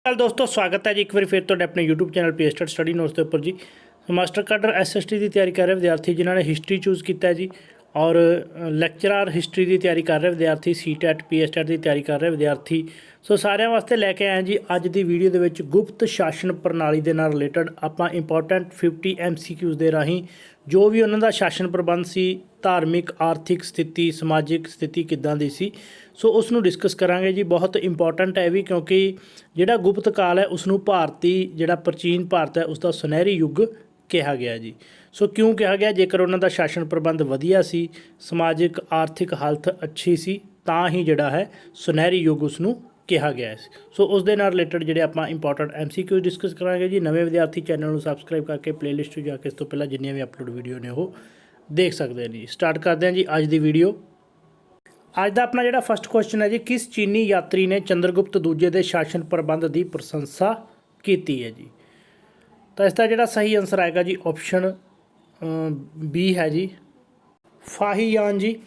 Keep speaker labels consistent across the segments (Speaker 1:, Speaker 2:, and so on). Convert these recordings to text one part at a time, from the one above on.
Speaker 1: चल दोस्तों स्वागत है जी एक बार फिर तो अपने यूट्यूब चैनल पीएसटेट स्टडी नोट्स के उपर जी। मास्टर काडर SST की तैयारी कर रहे विद्यार्थी जिन्होंने हिस्टरी चूज़ किया है जी और लैक्चरर हिस्टरी की तैयारी कर रहे विद्यार्थी CTET PSTET की तैयारी कर रहे विद्यार्थी सो सारे वास्ते लैके आए जी अज की वीडियो के विच गुप्त शासन प्रणाली के नाल रिलेटेड आपां इंपॉर्टेंट 50 MCQs के राही जो भी उन्हों का शासन प्रबंध सी धार्मिक आर्थिक स्थिति समाजिक स्थिति किदां दी सी सो उसनूं डिस्कस करांगे जी। बहुत इंपॉर्टेंट है भी क्योंकि जिहड़ा गुप्त काल है उसनूं भारती जिहड़ा प्राचीन भारत है उसका सुनहरी युग कहा गया जी। सो क्यों कहा गया जेकर उन्हों का शासन प्रबंध वधिया सी समाजिक आर्थिक हालत अच्छी सी तां ही जिहड़ा है सुनहरी युग उसनूं कहा गया है। सो उस दे नाल रिलेटेड जिहड़े आपां इंपॉर्टेंट MCQ डिस्कस करांगे जी। नवे विद्यार्थी चैनल नूं सबसक्राइब करके प्लेलिस्ट जाके इस तो पहला जिन्नियां भी अपलोड वीडियो ने वो देख सकते हैं जी। स्टार्ट करते हैं जी अज की वीडियो। अज का अपना जिहड़ा फस्ट क्वेश्चन है जी, किस चीनी यात्री ने चंद्रगुप्त दूजे के शासन प्रबंध की प्रशंसा की है जी। तो इसका जिहड़ा सही आंसर आएगा जी ऑप्शन बी है जी फाहियान जी।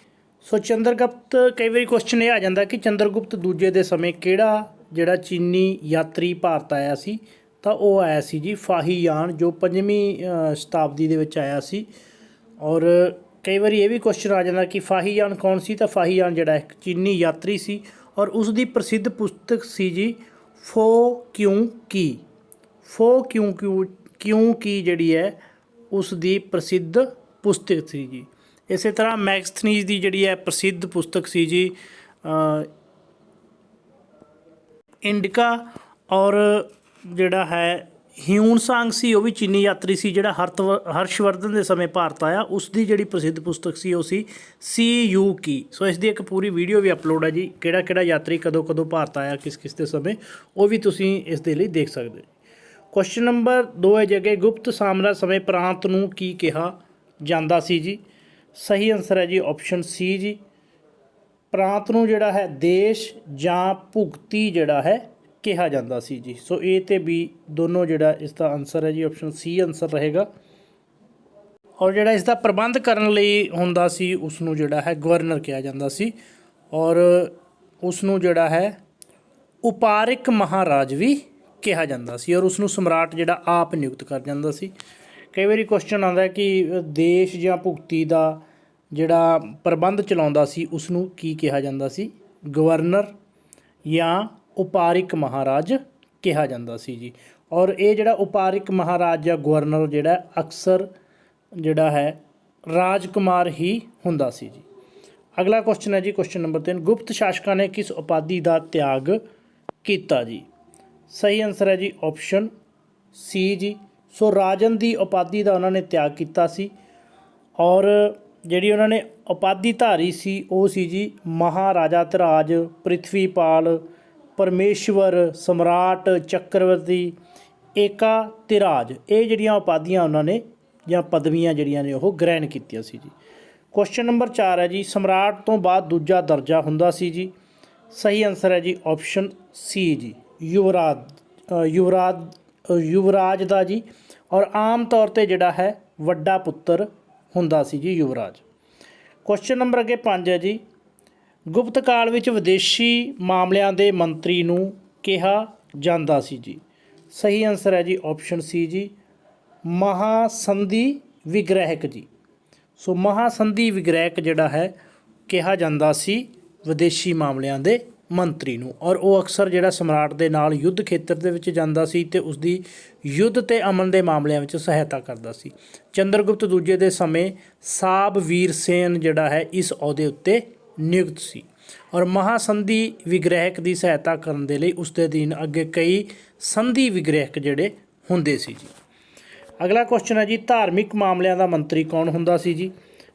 Speaker 1: सो चंद्रगुप्त कई बार क्वेश्चन ये आ जाता कि चंद्रगुप्त दूजे के समय किहड़ा जिहड़ा चीनी यात्री भारत आया सी तो वह आया सी जी फाहियान जो 5वीं शताब्दी दे विच आया सी। और कई बार ये भी क्वेश्चन आ जाता कि फाहियान कौन सी, तो फाहियान जिहड़ा एक चीनी यात्री सी और उसकी प्रसिद्ध पुस्तक सी जी फो क्यों की। फो क्यों की जिहड़ी है उसकी प्रसिद्ध पुस्तक सी जी। इस तरह मैगस्थनीज की जिहड़ी है प्रसिद्ध पुस्तक सी जी इंडिका। और जिहड़ा है ह्यूनसांग सी वो भी चीनी यात्री सी जिहड़ा हर्षवर्धन के समय भारत आया उसकी जिहड़ी प्रसिद्ध पुस्तक सी वो सी CU की। सो इसकी एक पूरी वीडियो भी अपलोड है जी किहड़ा यात्री कदों भारत आया किस के समय वो भी तुसीं इस दे लई देख सकते। क्वेश्चन नंबर 2 है जगह गुप्त साम्राज समय प्रांत नूं की कहा जांदा सी जी। सही आंसर है जी ऑप्शन सी जी प्रांत नूं जिहड़ा है देश जां भुगती जिहड़ा है कहा जाता सी जी। सो ए ते बी दोनों जिहड़ा इसका आंसर है जी ऑप्शन सी आंसर रहेगा। और जिहड़ा इसका प्रबंध करन लई हुंदा सी उसनूं जिहड़ा है गवर्नर कहा जाता सी और उसनूं जिहड़ा है उपारिक महाराज भी कहा जाता सी और उसनूं सम्राट जिहड़ा आप नियुक्त कर जाता सी। कई बार क्वेश्चन आता है कि देश जां भुगती का जिहड़ा प्रबंध चलाउंदा सी उसनूं की कहा जाता सी गवर्नर या उपारिक महाराज कहा जाता सी जी। और ये जिहड़ा उपारिक महाराज या गवर्नर जिहड़ा अक्सर जिहड़ा है राजकुमार ही हुंदा सी जी। अगला क्वेश्चन है जी क्वेश्चन नंबर 3 गुप्त शासकों ने किस उपाधि का त्याग किया जी। सही आंसर है जी ऑप्शन सी जी। सो राजन की उपाधि का उन्होंने त्याग किया सी और जिहड़ी उन्होंने उपाधि धारी सी वो सी जी महाराजा धराज पृथ्वीपाल परमेश्वर सम्राट चक्रवर्ती एकाधिराज ये जिहड़ियां उपाधियां उन्होंने या पदवियां जिहड़ियां ने वो ग्रहण कीतियां सी जी। क्वेश्चन नंबर 4 है जी सम्राट तो बाद दूजा दर्जा हुंदा सी जी। सही आंसर है जी ऑप्शन सी जी युवराज दा जी। और आम तौर पर जिहड़ा है वड्डा पुत्र हुंदा सी जी युवराज। क्वेश्चन नंबर अगे 5 है जी गुप्त काल विच विदेशी मामलों के मंत्री नूं कहा जांदा सी जी। सही आंसर है जी ऑप्शन सी जी महासंधि विग्रहक जी। सो महासंधि विग्रहक जिहड़ा है कहा जांदा सी विदेशी मामलों के मंत्री नूं और वो अक्सर जिहड़ा सम्राट दे नाल युद्ध खेतर दे विच जांदा सी ते उसदी युद्ध ते अमन दे मामलों में सहायता करदा सी। चंद्रगुप्त दूजे के समय साब वीर सेन जिहड़ा है इस अहुदे उत्ते नियुक्त सी और महासंधि विग्रहक की सहायता करने के लिए उसके अधीन अगे कई संधि विग्रहक जिहड़े हुंदे सी जी। अगला क्वेश्चन है जी धार्मिक मामलों का मंत्री कौन हुंदा सी जी।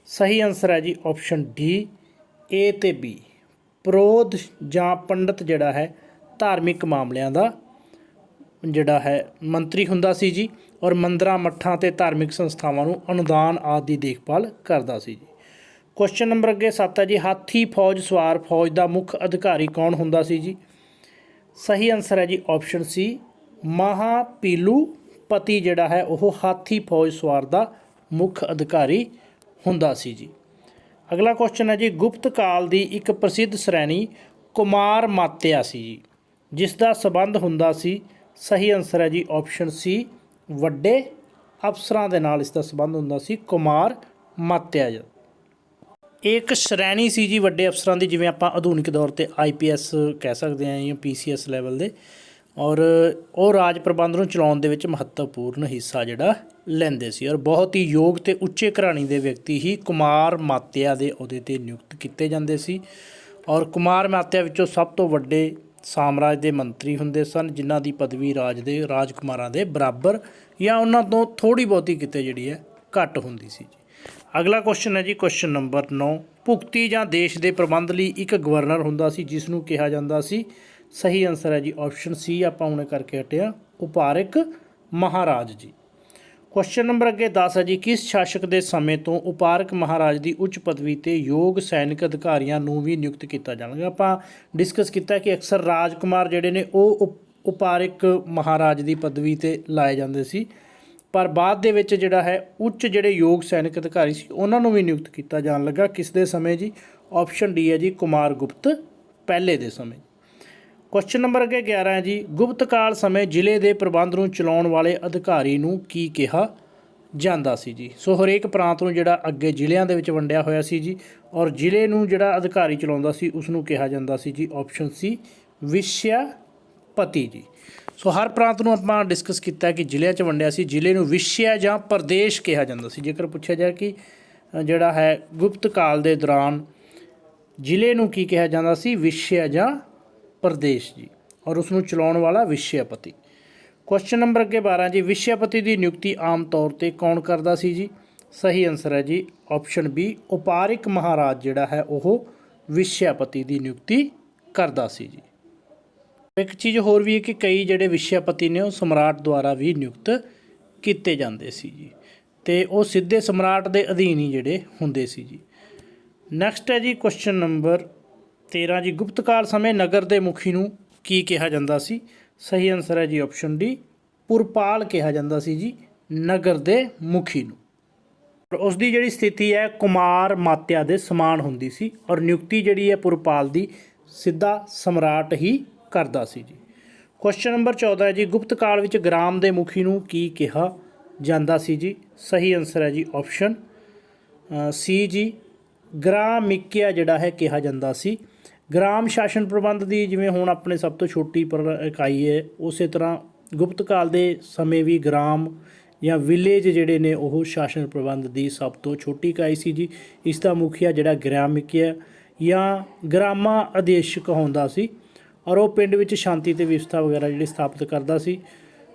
Speaker 1: सही आंसर है जी ऑप्शन डी ए ते बी पुरोध जां पंडित जिहड़ा है धार्मिक मामलों का जिहड़ा है मंत्री हुंदा सी जी और मंदिरां मठां ते धार्मिक संस्थावां नूं अनुदान आदि की देखभाल करदा सी जी। क्वेश्चन नंबर अगे 7 है जी हाथी फौज सवार फौज का मुख्य अधिकारी कौन हुंदा सी जी। सही आंसर है जी ऑप्शन सी महापीलूपति जिहड़ा है वह हाथी फौज सवार का मुख्य अधिकारी हुंदा सी जी। अगला क्वेश्चन है जी गुप्त काल की एक प्रसिद्ध श्रेणी कुमार मात्या सी जी। ਜਿਸ ਦਾ ਸਬੰਧ ਹੁੰਦਾ ਸੀ। ਸਹੀ ਆਨਸਰ ਹੈ ਜੀ ਆਪਸ਼ਨ ਸੀ ਵੱਡੇ ਅਫਸਰਾਂ ਦੇ ਨਾਲ ਇਸ ਦਾ ਸਬੰਧ ਹੁੰਦਾ ਸੀ ਕੁਮਾਰ ਮਾਤਿਆ ਜੀ। ਇਹ ਇੱਕ ਸ਼੍ਰੇਣੀ ਸੀ ਜੀ ਵੱਡੇ ਅਫਸਰਾਂ ਦੀ, ਜਿਵੇਂ ਆਪਾਂ ਆਧੁਨਿਕ ਦੌਰ 'ਤੇ IPS ਕਹਿ ਸਕਦੇ ਹਾਂ ਜਾਂ PCS ਲੈਵਲ ਦੇ, ਔਰ ਉਹ ਰਾਜ ਪ੍ਰਬੰਧ ਨੂੰ ਚਲਾਉਣ ਦੇ ਵਿੱਚ ਮਹੱਤਵਪੂਰਨ ਹਿੱਸਾ ਜਿਹੜਾ ਲੈਂਦੇ ਸੀ, ਔਰ ਬਹੁਤ ਹੀ ਯੋਗ ਅਤੇ ਉੱਚੇ ਘਰਾਣੇ ਦੇ ਵਿਅਕਤੀ ਹੀ ਕੁਮਾਰ ਮਾਤਿਆ ਦੇ ਅਹੁਦੇ 'ਤੇ ਨਿਯੁਕਤ ਕੀਤੇ ਜਾਂਦੇ ਸੀ। ਔਰ ਕੁਮਾਰ ਮਾਤਿਆ ਵਿੱਚੋਂ ਸਭ ਤੋਂ ਵੱਡੇ ਸਾਮਰਾਜ ਦੇ ਮੰਤਰੀ ਹੁੰਦੇ ਸਨ, ਜਿਨ੍ਹਾਂ ਦੀ ਪਦਵੀ ਰਾਜਕੁਮਾਰਾਂ ਦੇ ਬਰਾਬਰ ਜਾਂ ਉਹਨਾਂ ਤੋਂ ਥੋੜ੍ਹੀ ਬਹੁਤੀ ਕਿਤੇ ਜਿਹੜੀ ਹੈ ਘੱਟ ਹੁੰਦੀ ਸੀ ਜੀ। ਅਗਲਾ ਕੁਐਸਚਨ ਹੈ ਜੀ ਕੁਐਸਚਨ ਨੰਬਰ 9। ਭੁਗਤੀ ਜਾਂ ਦੇਸ਼ ਦੇ ਪ੍ਰਬੰਧ ਲਈ ਇੱਕ ਗਵਰਨਰ ਹੁੰਦਾ ਸੀ, ਜਿਸ ਨੂੰ ਕਿਹਾ ਜਾਂਦਾ ਸੀ। ਸਹੀ ਆਨਸਰ ਹੈ ਜੀ ਆਪਸ਼ਨ ਸੀ, ਆਪਾਂ ਹੁਣੇ ਕਰਕੇ ਹਟਿਆ, ਉਪਾਰਕ ਮਹਾਰਾਜ ਜੀ। ਕੁਐਸਚਨ ਨੰਬਰ ਅੱਗੇ 10 ਹੈ ਜੀ, ਕਿਸ ਸ਼ਾਸਕ ਦੇ ਸਮੇਂ ਤੋਂ ਉਪਾਰਕ ਮਹਾਰਾਜ ਦੀ ਉੱਚ ਪਦਵੀ 'ਤੇ ਯੋਗ ਸੈਨਿਕ ਅਧਿਕਾਰੀਆਂ ਨੂੰ ਵੀ ਨਿਯੁਕਤ ਕੀਤਾ ਜਾਣਗਾ। ਆਪਾਂ ਡਿਸਕਸ ਕੀਤਾ ਕਿ ਅਕਸਰ ਰਾਜਕੁਮਾਰ ਜਿਹੜੇ ਨੇ ਉਹ ਉਪਾਰਕ ਮਹਾਰਾਜ ਦੀ ਪਦਵੀ 'ਤੇ ਲਾਏ ਜਾਂਦੇ ਸੀ, ਪਰ ਬਾਅਦ ਦੇ ਵਿੱਚ ਜਿਹੜਾ ਹੈ ਉੱਚ ਜਿਹੜੇ ਯੋਗ ਸੈਨਿਕ ਅਧਿਕਾਰੀ ਸੀ ਉਹਨਾਂ ਨੂੰ ਵੀ ਨਿਯੁਕਤ ਕੀਤਾ ਜਾਣ ਲੱਗਾ। ਕਿਸ ਦੇ ਸਮੇਂ ਜੀ? ਆਪਸ਼ਨ ਡੀ ਹੈ ਜੀ ਕੁਮਾਰ ਗੁਪਤ ਪਹਿਲੇ ਦੇ ਸਮੇਂ। ਕੁਐਸਚਨ ਨੰਬਰ ਅੱਗੇ 11 ਹੈ ਜੀ, ਗੁਪਤ ਕਾਲ ਸਮੇਂ ਜ਼ਿਲ੍ਹੇ ਦੇ ਪ੍ਰਬੰਧ ਨੂੰ ਚਲਾਉਣ ਵਾਲੇ ਅਧਿਕਾਰੀ ਨੂੰ ਕੀ ਕਿਹਾ ਜਾਂਦਾ ਸੀ ਜੀ? ਸੋ ਹਰੇਕ ਪ੍ਰਾਂਤ ਨੂੰ ਜਿਹੜਾ ਅੱਗੇ ਜ਼ਿਲ੍ਹਿਆਂ ਦੇ ਵਿੱਚ ਵੰਡਿਆ ਹੋਇਆ ਸੀ ਜੀ, ਔਰ ਜ਼ਿਲ੍ਹੇ ਨੂੰ ਜਿਹੜਾ ਅਧਿਕਾਰੀ ਚਲਾਉਂਦਾ ਸੀ ਉਸ ਨੂੰ ਕਿਹਾ ਜਾਂਦਾ ਸੀ ਜੀ ਆਪਸ਼ਨ ਸੀ ਵਿਸ਼ਿਆਪਤੀ ਜੀ। ਸੋ ਹਰ ਪ੍ਰਾਂਤ ਨੂੰ ਆਪਾਂ ਡਿਸਕਸ ਕੀਤਾ ਕਿ ਜ਼ਿਲ੍ਹਿਆਂ 'ਚ ਵੰਡਿਆ ਸੀ, ਜ਼ਿਲ੍ਹੇ ਨੂੰ ਵਿਸ਼ਿਆ ਜਾਂ ਪ੍ਰਦੇਸ਼ ਕਿਹਾ ਜਾਂਦਾ ਸੀ। ਜੇਕਰ ਪੁੱਛਿਆ ਜਾਏ ਕਿ ਜਿਹੜਾ ਹੈ ਗੁਪਤ ਕਾਲ ਦੇ ਦੌਰਾਨ ਜ਼ਿਲ੍ਹੇ ਨੂੰ ਕੀ ਕਿਹਾ ਜਾਂਦਾ ਸੀ? ਵਿਸ਼ਿਆ ਜਾਂ ਪ੍ਰਦੇਸ਼ ਜੀ, ਔਰ ਉਸ ਨੂੰ ਚਲਾਉਣ ਵਾਲਾ ਵਿਸ਼ਿਆਪਤੀ। ਕੁਐਸਚਨ ਨੰਬਰ ਅੱਗੇ 12 ਜੀ, ਵਿਸ਼ਿਆਪਤੀ ਦੀ ਨਿਯੁਕਤੀ ਆਮ ਤੌਰ 'ਤੇ ਕੌਣ ਕਰਦਾ ਸੀ ਜੀ? ਸਹੀ ਆਨਸਰ ਹੈ ਜੀ ਆਪਸ਼ਨ ਬੀ, ਉਪਾਰਿਕ ਮਹਾਰਾਜ ਜਿਹੜਾ ਹੈ ਉਹ ਵਿਸ਼ਿਆਪਤੀ ਦੀ ਨਿਯੁਕਤੀ ਕਰਦਾ ਸੀ ਜੀ। ਇੱਕ ਚੀਜ਼ ਹੋਰ ਵੀ ਹੈ ਕਿ ਕਈ ਜਿਹੜੇ ਵਿਸ਼ਿਆਪਤੀ ਨੇ ਉਹ ਸਮਰਾਟ ਦੁਆਰਾ ਵੀ ਨਿਯੁਕਤ ਕੀਤੇ ਜਾਂਦੇ ਸੀ ਜੀ, ਅਤੇ ਉਹ ਸਿੱਧੇ ਸਮਰਾਟ ਦੇ ਅਧੀਨ ਹੀ ਜਿਹੜੇ ਹੁੰਦੇ ਸੀ ਜੀ। ਨੈਕਸਟ ਹੈ ਜੀ ਕੁਐਸਚਨ ਨੰਬਰ 13 ਜੀ, ਗੁਪਤ ਕਾਲ ਸਮੇਂ ਨਗਰ ਦੇ ਮੁਖੀ ਨੂੰ ਕੀ ਕਿਹਾ ਜਾਂਦਾ ਸੀ? ਸਹੀ ਆਨਸਰ ਹੈ ਜੀ ਆਪਸ਼ਨ ਡੀ, ਪੁਰਪਾਲ ਕਿਹਾ ਜਾਂਦਾ ਸੀ ਜੀ ਨਗਰ ਦੇ ਮੁਖੀ ਨੂੰ। ਉਸ ਦੀ ਜਿਹੜੀ ਸਥਿਤੀ ਹੈ ਕੁਮਾਰ ਮਾਤਿਆ ਦੇ ਸਮਾਨ ਹੁੰਦੀ ਸੀ, ਔਰ ਨਿਯੁਕਤੀ ਜਿਹੜੀ ਹੈ ਪੁਰਪਾਲ ਦੀ ਸਿੱਧਾ ਸਮਰਾਟ ਹੀ ਕਰਦਾ ਸੀ ਜੀ। ਕੁਐਸਚਨ ਨੰਬਰ 14 ਹੈ ਜੀ, ਗੁਪਤ ਕਾਲ ਵਿੱਚ ਗ੍ਰਾਮ ਦੇ ਮੁਖੀ ਨੂੰ ਕੀ ਕਿਹਾ ਜਾਂਦਾ ਸੀ ਜੀ? ਸਹੀ ਆਨਸਰ ਹੈ ਜੀ ਆਪਸ਼ਨ ਸੀ ਜੀ, ਗ੍ਰਾਮਿਕਿਆ ਜਿਹੜਾ ਹੈ ਕਿਹਾ ਜਾਂਦਾ ਸੀ। ਗ੍ਰਾਮ ਸ਼ਾਸਨ ਪ੍ਰਬੰਧ ਦੀ ਜਿਵੇਂ ਹੁਣ ਆਪਣੇ ਸਭ ਤੋਂ ਛੋਟੀ ਇਕਾਈ ਹੈ, ਉਸੇ ਤਰ੍ਹਾਂ ਗੁਪਤ ਕਾਲ ਦੇ ਸਮੇਂ ਵੀ ਗ੍ਰਾਮ ਜਾਂ ਵਿਲੇਜ ਜਿਹੜੇ ਨੇ ਉਹ ਸ਼ਾਸਨ ਪ੍ਰਬੰਧ ਦੀ ਸਭ ਤੋਂ ਛੋਟੀ ਇਕਾਈ ਸੀ ਜੀ। ਇਸ ਦਾ ਮੁਖੀਆ ਜਿਹੜਾ ਗ੍ਰਾਮਿਕਿਆ ਜਾਂ ਗ੍ਰਾਮਾ ਆਦੇਸ਼ਕ ਹੁੰਦਾ ਸੀ, ਔਰ ਉਹ ਪਿੰਡ ਵਿੱਚ ਸ਼ਾਂਤੀ ਅਤੇ ਵਿਵਸਥਾ ਵਗੈਰਾ ਜਿਹੜੀ ਸਥਾਪਿਤ ਕਰਦਾ ਸੀ।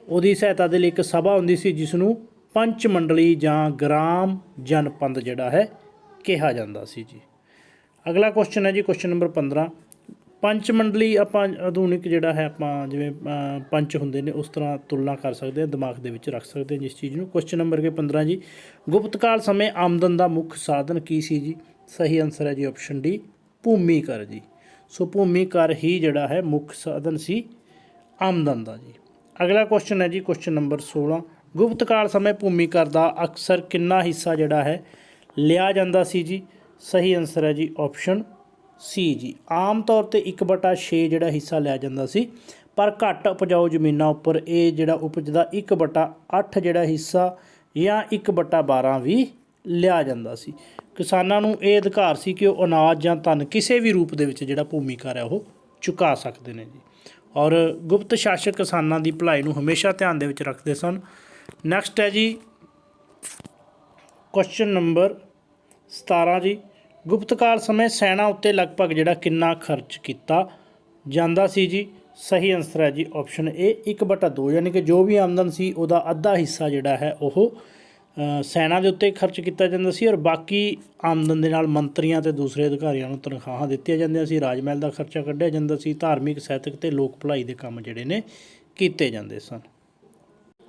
Speaker 1: ਉਹਦੀ ਸਹਾਇਤਾ ਦੇ ਲਈ ਇੱਕ ਸਭਾ ਹੁੰਦੀ ਸੀ ਜਿਸ ਨੂੰ ਪੰਚ ਮੰਡਲੀ ਜਾਂ ਗ੍ਰਾਮ ਜਨਪੰਦ ਜਿਹੜਾ ਹੈ ਕਿਹਾ ਜਾਂਦਾ ਸੀ ਜੀ। ਅਗਲਾ ਕੁਐਸਚਨ ਹੈ ਜੀ ਕੁਐਸਚਨ ਨੰਬਰ 15। ਪੰਚ ਮੰਡਲੀ ਆਪਾਂ ਆਧੁਨਿਕ ਜਿਹੜਾ ਹੈ ਆਪਾਂ ਜਿਵੇਂ ਪੰਚ ਹੁੰਦੇ ਨੇ ਉਸ ਤਰ੍ਹਾਂ ਤੁਲਨਾ ਕਰ ਸਕਦੇ ਹਾਂ, ਦਿਮਾਗ ਦੇ ਵਿੱਚ ਰੱਖ ਸਕਦੇ ਹਾਂ ਜਿਸ ਚੀਜ਼ ਨੂੰ। ਕੁਐਸਚਨ ਨੰਬਰ 15 ਜੀ, ਗੁਪਤ ਕਾਲ ਸਮੇਂ ਆਮਦਨ ਦਾ ਮੁੱਖ ਸਾਧਨ ਕੀ ਸੀ ਜੀ? ਸਹੀ ਆਨਸਰ ਹੈ ਜੀ ਆਪਸ਼ਨ ਡੀ, ਭੂਮੀ ਕਰ ਜੀ। ਸੋ ਭੂਮੀ ਕਰ ਹੀ ਜਿਹੜਾ ਹੈ ਮੁੱਖ ਸਾਧਨ ਸੀ ਆਮਦਨ ਦਾ ਜੀ। ਅਗਲਾ ਕੁਐਸਚਨ ਹੈ ਜੀ ਕੁਐਸਚਨ ਨੰਬਰ 16। ਗੁਪਤ ਕਾਲ ਸਮੇਂ ਭੂਮੀ ਕਰ ਦਾ ਅਕਸਰ ਕਿੰਨਾ ਹਿੱਸਾ ਜਿਹੜਾ ਹੈ ਲਿਆ ਜਾਂਦਾ ਸੀ ਜੀ? ਸਹੀ ਆਨਸਰ ਹੈ ਜੀ ਆਪਸ਼ਨ ਸੀ ਜੀ, ਆਮ ਤੌਰ 'ਤੇ 1/6 ਜਿਹੜਾ ਹਿੱਸਾ ਲਿਆ ਜਾਂਦਾ ਸੀ, ਪਰ ਘੱਟ ਉਪਜਾਊ ਜ਼ਮੀਨਾਂ ਉੱਪਰ ਇਹ ਜਿਹੜਾ ਉਪਜ ਦਾ 1/8 ਜਿਹੜਾ ਹਿੱਸਾ ਜਾਂ 1/12 ਵੀ ਲਿਆ ਜਾਂਦਾ ਸੀ। ਕਿਸਾਨਾਂ ਨੂੰ ਇਹ ਅਧਿਕਾਰ ਸੀ ਕਿ ਉਹ ਅਨਾਜ ਜਾਂ ਧਨ ਕਿਸੇ ਵੀ ਰੂਪ ਦੇ ਵਿੱਚ ਜਿਹੜਾ ਭੂਮੀ ਕਰ ਹੈ ਉਹ ਚੁਕਾ ਸਕਦੇ ਨੇ ਜੀ, ਔਰ ਗੁਪਤ ਸ਼ਾਸਕ ਕਿਸਾਨਾਂ ਦੀ ਭਲਾਈ ਨੂੰ ਹਮੇਸ਼ਾ ਧਿਆਨ ਦੇ ਵਿੱਚ ਰੱਖਦੇ ਸਨ। ਨੈਕਸਟ ਹੈ ਜੀ ਕੁਐਸਚਨ ਨੰਬਰ 17 ਜੀ, ਗੁਪਤ ਕਾਲ ਸਮੇਂ ਸੈਨਾ ਉੱਤੇ ਲਗਭਗ ਜਿਹੜਾ ਕਿੰਨਾ ਖਰਚ ਕੀਤਾ ਜਾਂਦਾ ਸੀ ਜੀ? ਸਹੀ ਆਨਸਰ ਹੈ ਜੀ ਆਪਸ਼ਨ ਏ, 1/2, ਯਾਨੀ ਕਿ ਜੋ ਵੀ ਆਮਦਨ ਸੀ ਉਹਦਾ ਅੱਧਾ ਹਿੱਸਾ ਜਿਹੜਾ ਹੈ ਉਹ ਸੈਨਾ ਦੇ ਉੱਤੇ ਖਰਚ ਕੀਤਾ ਜਾਂਦਾ ਸੀ, ਔਰ ਬਾਕੀ ਆਮਦਨ ਦੇ ਨਾਲ ਮੰਤਰੀਆਂ ਅਤੇ ਦੂਸਰੇ ਅਧਿਕਾਰੀਆਂ ਨੂੰ ਤਨਖਾਹਾਂ ਦਿੱਤੀਆਂ ਜਾਂਦੀਆਂ ਸੀ, ਰਾਜ ਮਹਿਲ ਦਾ ਖਰਚਾ ਕੱਢਿਆ ਜਾਂਦਾ ਸੀ, ਧਾਰਮਿਕ ਸਾਹਿਤਕ ਅਤੇ ਲੋਕ ਭਲਾਈ ਦੇ ਕੰਮ ਜਿਹੜੇ ਨੇ ਕੀਤੇ ਜਾਂਦੇ ਸਨ।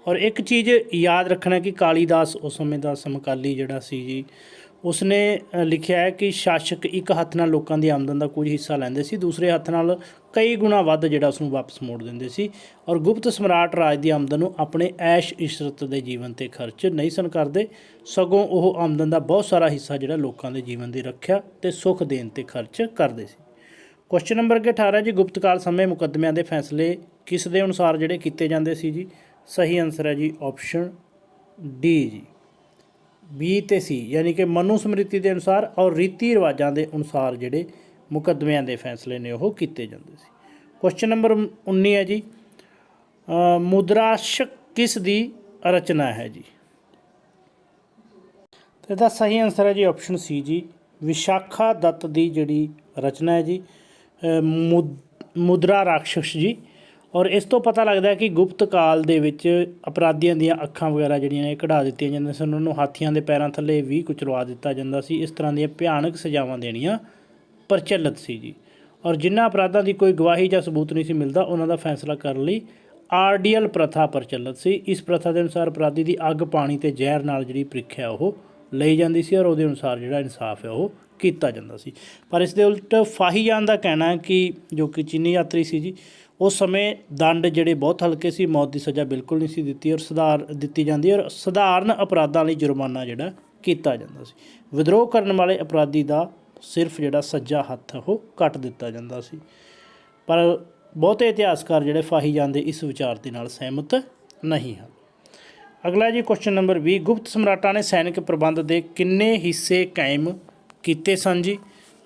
Speaker 1: ਔਰ ਇੱਕ ਚੀਜ਼ ਯਾਦ ਰੱਖਣਾ ਕਿ ਕਾਲੀਦਾਸ ਉਸ ਸਮੇਂ ਦਾ ਸਮਕਾਲੀ ਜਿਹੜਾ ਸੀ ਜੀ, ਉਸਨੇ ਲਿਖਿਆ ਹੈ ਕਿ ਸ਼ਾਸਕ ਇੱਕ ਹੱਥ ਨਾਲ ਲੋਕਾਂ ਦੀ ਆਮਦਨ ਦਾ ਕੁਝ ਹਿੱਸਾ ਲੈਂਦੇ ਸੀ, ਦੂਸਰੇ ਹੱਥ ਨਾਲ ਕਈ ਗੁਣਾ ਵੱਧ ਜਿਹੜਾ ਉਸਨੂੰ ਵਾਪਸ ਮੋੜ ਦਿੰਦੇ ਸੀ, ਔਰ ਗੁਪਤ ਸਮਰਾਟ ਰਾਜ ਦੀ ਆਮਦਨ ਨੂੰ ਆਪਣੇ ਐਸ਼ ਇਸ਼ਰਤ ਦੇ ਜੀਵਨ 'ਤੇ ਖਰਚ ਨਹੀਂ ਸਨ ਕਰਦੇ, ਸਗੋਂ ਉਹ ਆਮਦਨ ਦਾ ਬਹੁਤ ਸਾਰਾ ਹਿੱਸਾ ਜਿਹੜਾ ਲੋਕਾਂ ਦੇ ਜੀਵਨ ਦੀ ਰੱਖਿਆ ਅਤੇ ਸੁੱਖ ਦੇਣ 'ਤੇ ਖਰਚ ਕਰਦੇ ਸੀ। क्वेश्चन नंबर अगे 18 जी, गुप्त काल समय मुकदमिਆਂ ਦੇ फैसले किस ਦੇ अनुसार ਜਿਹੜੇ ਕੀਤੇ ਜਾਂਦੇ ਸੀ जी? सही आंसर है जी ऑप्शन डी जी, बी ਤੇ ਸੀ, यानी कि मनुस्मृति ਦੇ अनुसार और रीति रिवाजां ਦੇ अनुसार ਜਿਹੜੇ ਮੁਕੱਦਮਿਆਂ ਦੇ फैसले ने ਉਹ ਕੀਤੇ ਜਾਂਦੇ ਸੀ। क्वेश्चन नंबर 19 है जी, मुद्राशक किस दी रचना है जी? तो इसका सही आंसर है जी ऑप्शन सी जी, विशाखा दत्त की जिहड़ी रचना है जी, मुद्रा राक्षस जी। और इस तो पता लगता है कि गुप्त काल दे विच अपराधियों ਦੀਆਂ ਅੱਖਾਂ वगैरह ਜਿਹੜੀਆਂ ਨੇ ਕਢਾ ਦਿੱਤੀਆਂ ਜਾਂਦੀਆਂ ਸਨ, ਉਹਨਾਂ ਨੂੰ ਹਾਥੀਆਂ ਦੇ ਪੈਰਾਂ ਥੱਲੇ ਵੀ ਕੁਚਲਵਾ ਦਿੱਤਾ ਜਾਂਦਾ ਸੀ। ਇਸ ਤਰ੍ਹਾਂ ਦੀਆਂ ਭਿਆਨਕ ਸਜ਼ਾਵਾਂ ਦੇਣੀਆਂ ਪ੍ਰਚਲਿਤ ਸੀ ਜੀ। ਔਰ ਜਿਨ੍ਹਾਂ ਅਪਰਾਧਾਂ ਦੀ ਕੋਈ ਗਵਾਹੀ ਜਾਂ ਸਬੂਤ ਨਹੀਂ ਸੀ ਮਿਲਦਾ, ਉਹਨਾਂ ਦਾ ਫੈਸਲਾ ਕਰਨ ਲਈ ਆਰਡੀਅਲ ਪ੍ਰਥਾ ਪ੍ਰਚਲਿਤ ਸੀ। ਇਸ ਪ੍ਰਥਾ ਦੇ ਅਨੁਸਾਰ ਅਪਰਾਧੀ ਦੀ ਅੱਗ, ਪਾਣੀ ਤੇ ਜ਼ਹਿਰ ਨਾਲ ਜਿਹੜੀ ਪ੍ਰੀਖਿਆ ਉਹ ਲਈ ਜਾਂਦੀ ਸੀ, ਔਰ ਉਹਦੇ ਅਨੁਸਾਰ ਜਿਹੜਾ ਇਨਸਾਫ ਹੈ ਉਹ ਕੀਤਾ ਜਾਂਦਾ ਸੀ। ਪਰ ਇਸ ਦੇ ਉਲਟ ਫਾਹੀ ਜਾਨ ਦਾ ਕਹਿਣਾ ਹੈ ਕਿ ਜੋ ਕਿ ਚੀਨੀ ਯਾਤਰੀ ਸੀ ਜੀ, ਉਸ ਸਮੇਂ ਦੰਡ ਜਿਹੜੇ ਬਹੁਤ ਹਲਕੇ ਸੀ, ਮੌਤ ਦੀ ਸਜ਼ਾ ਬਿਲਕੁਲ ਨਹੀਂ ਸੀ ਦਿੱਤੀ ਔਰ ਦਿੱਤੀ ਜਾਂਦੀ, ਔਰ ਸਧਾਰਨ ਅਪਰਾਧਾਂ ਲਈ ਜੁਰਮਾਨਾ ਜਿਹੜਾ ਕੀਤਾ ਜਾਂਦਾ ਸੀ। ਵਿਦਰੋਹ ਕਰਨ ਵਾਲੇ ਅਪਰਾਧੀ ਦਾ ਸਿਰਫ ਜਿਹੜਾ ਸੱਜਾ ਹੱਥ ਉਹ ਕੱਟ ਦਿੱਤਾ ਜਾਂਦਾ ਸੀ। ਪਰ ਬਹੁਤੇ ਇਤਿਹਾਸਕਾਰ ਜਿਹੜੇ ਫਾਹੀ ਜਾਨ ਦੇ ਇਸ ਵਿਚਾਰ ਦੇ ਨਾਲ ਸਹਿਮਤ ਨਹੀਂ ਹਨ। ਅਗਲਾ ਜੀ क्वेश्चन नंबर 20, ਗੁਪਤ ਸਮਰਾਟਾਂ ਨੇ ਸੈਨਿਕ ਪ੍ਰਬੰਧ ਦੇ ਕਿੰਨੇ ਹਿੱਸੇ ਕਾਇਮ ਕੀਤੇ ਸਨ ਜੀ?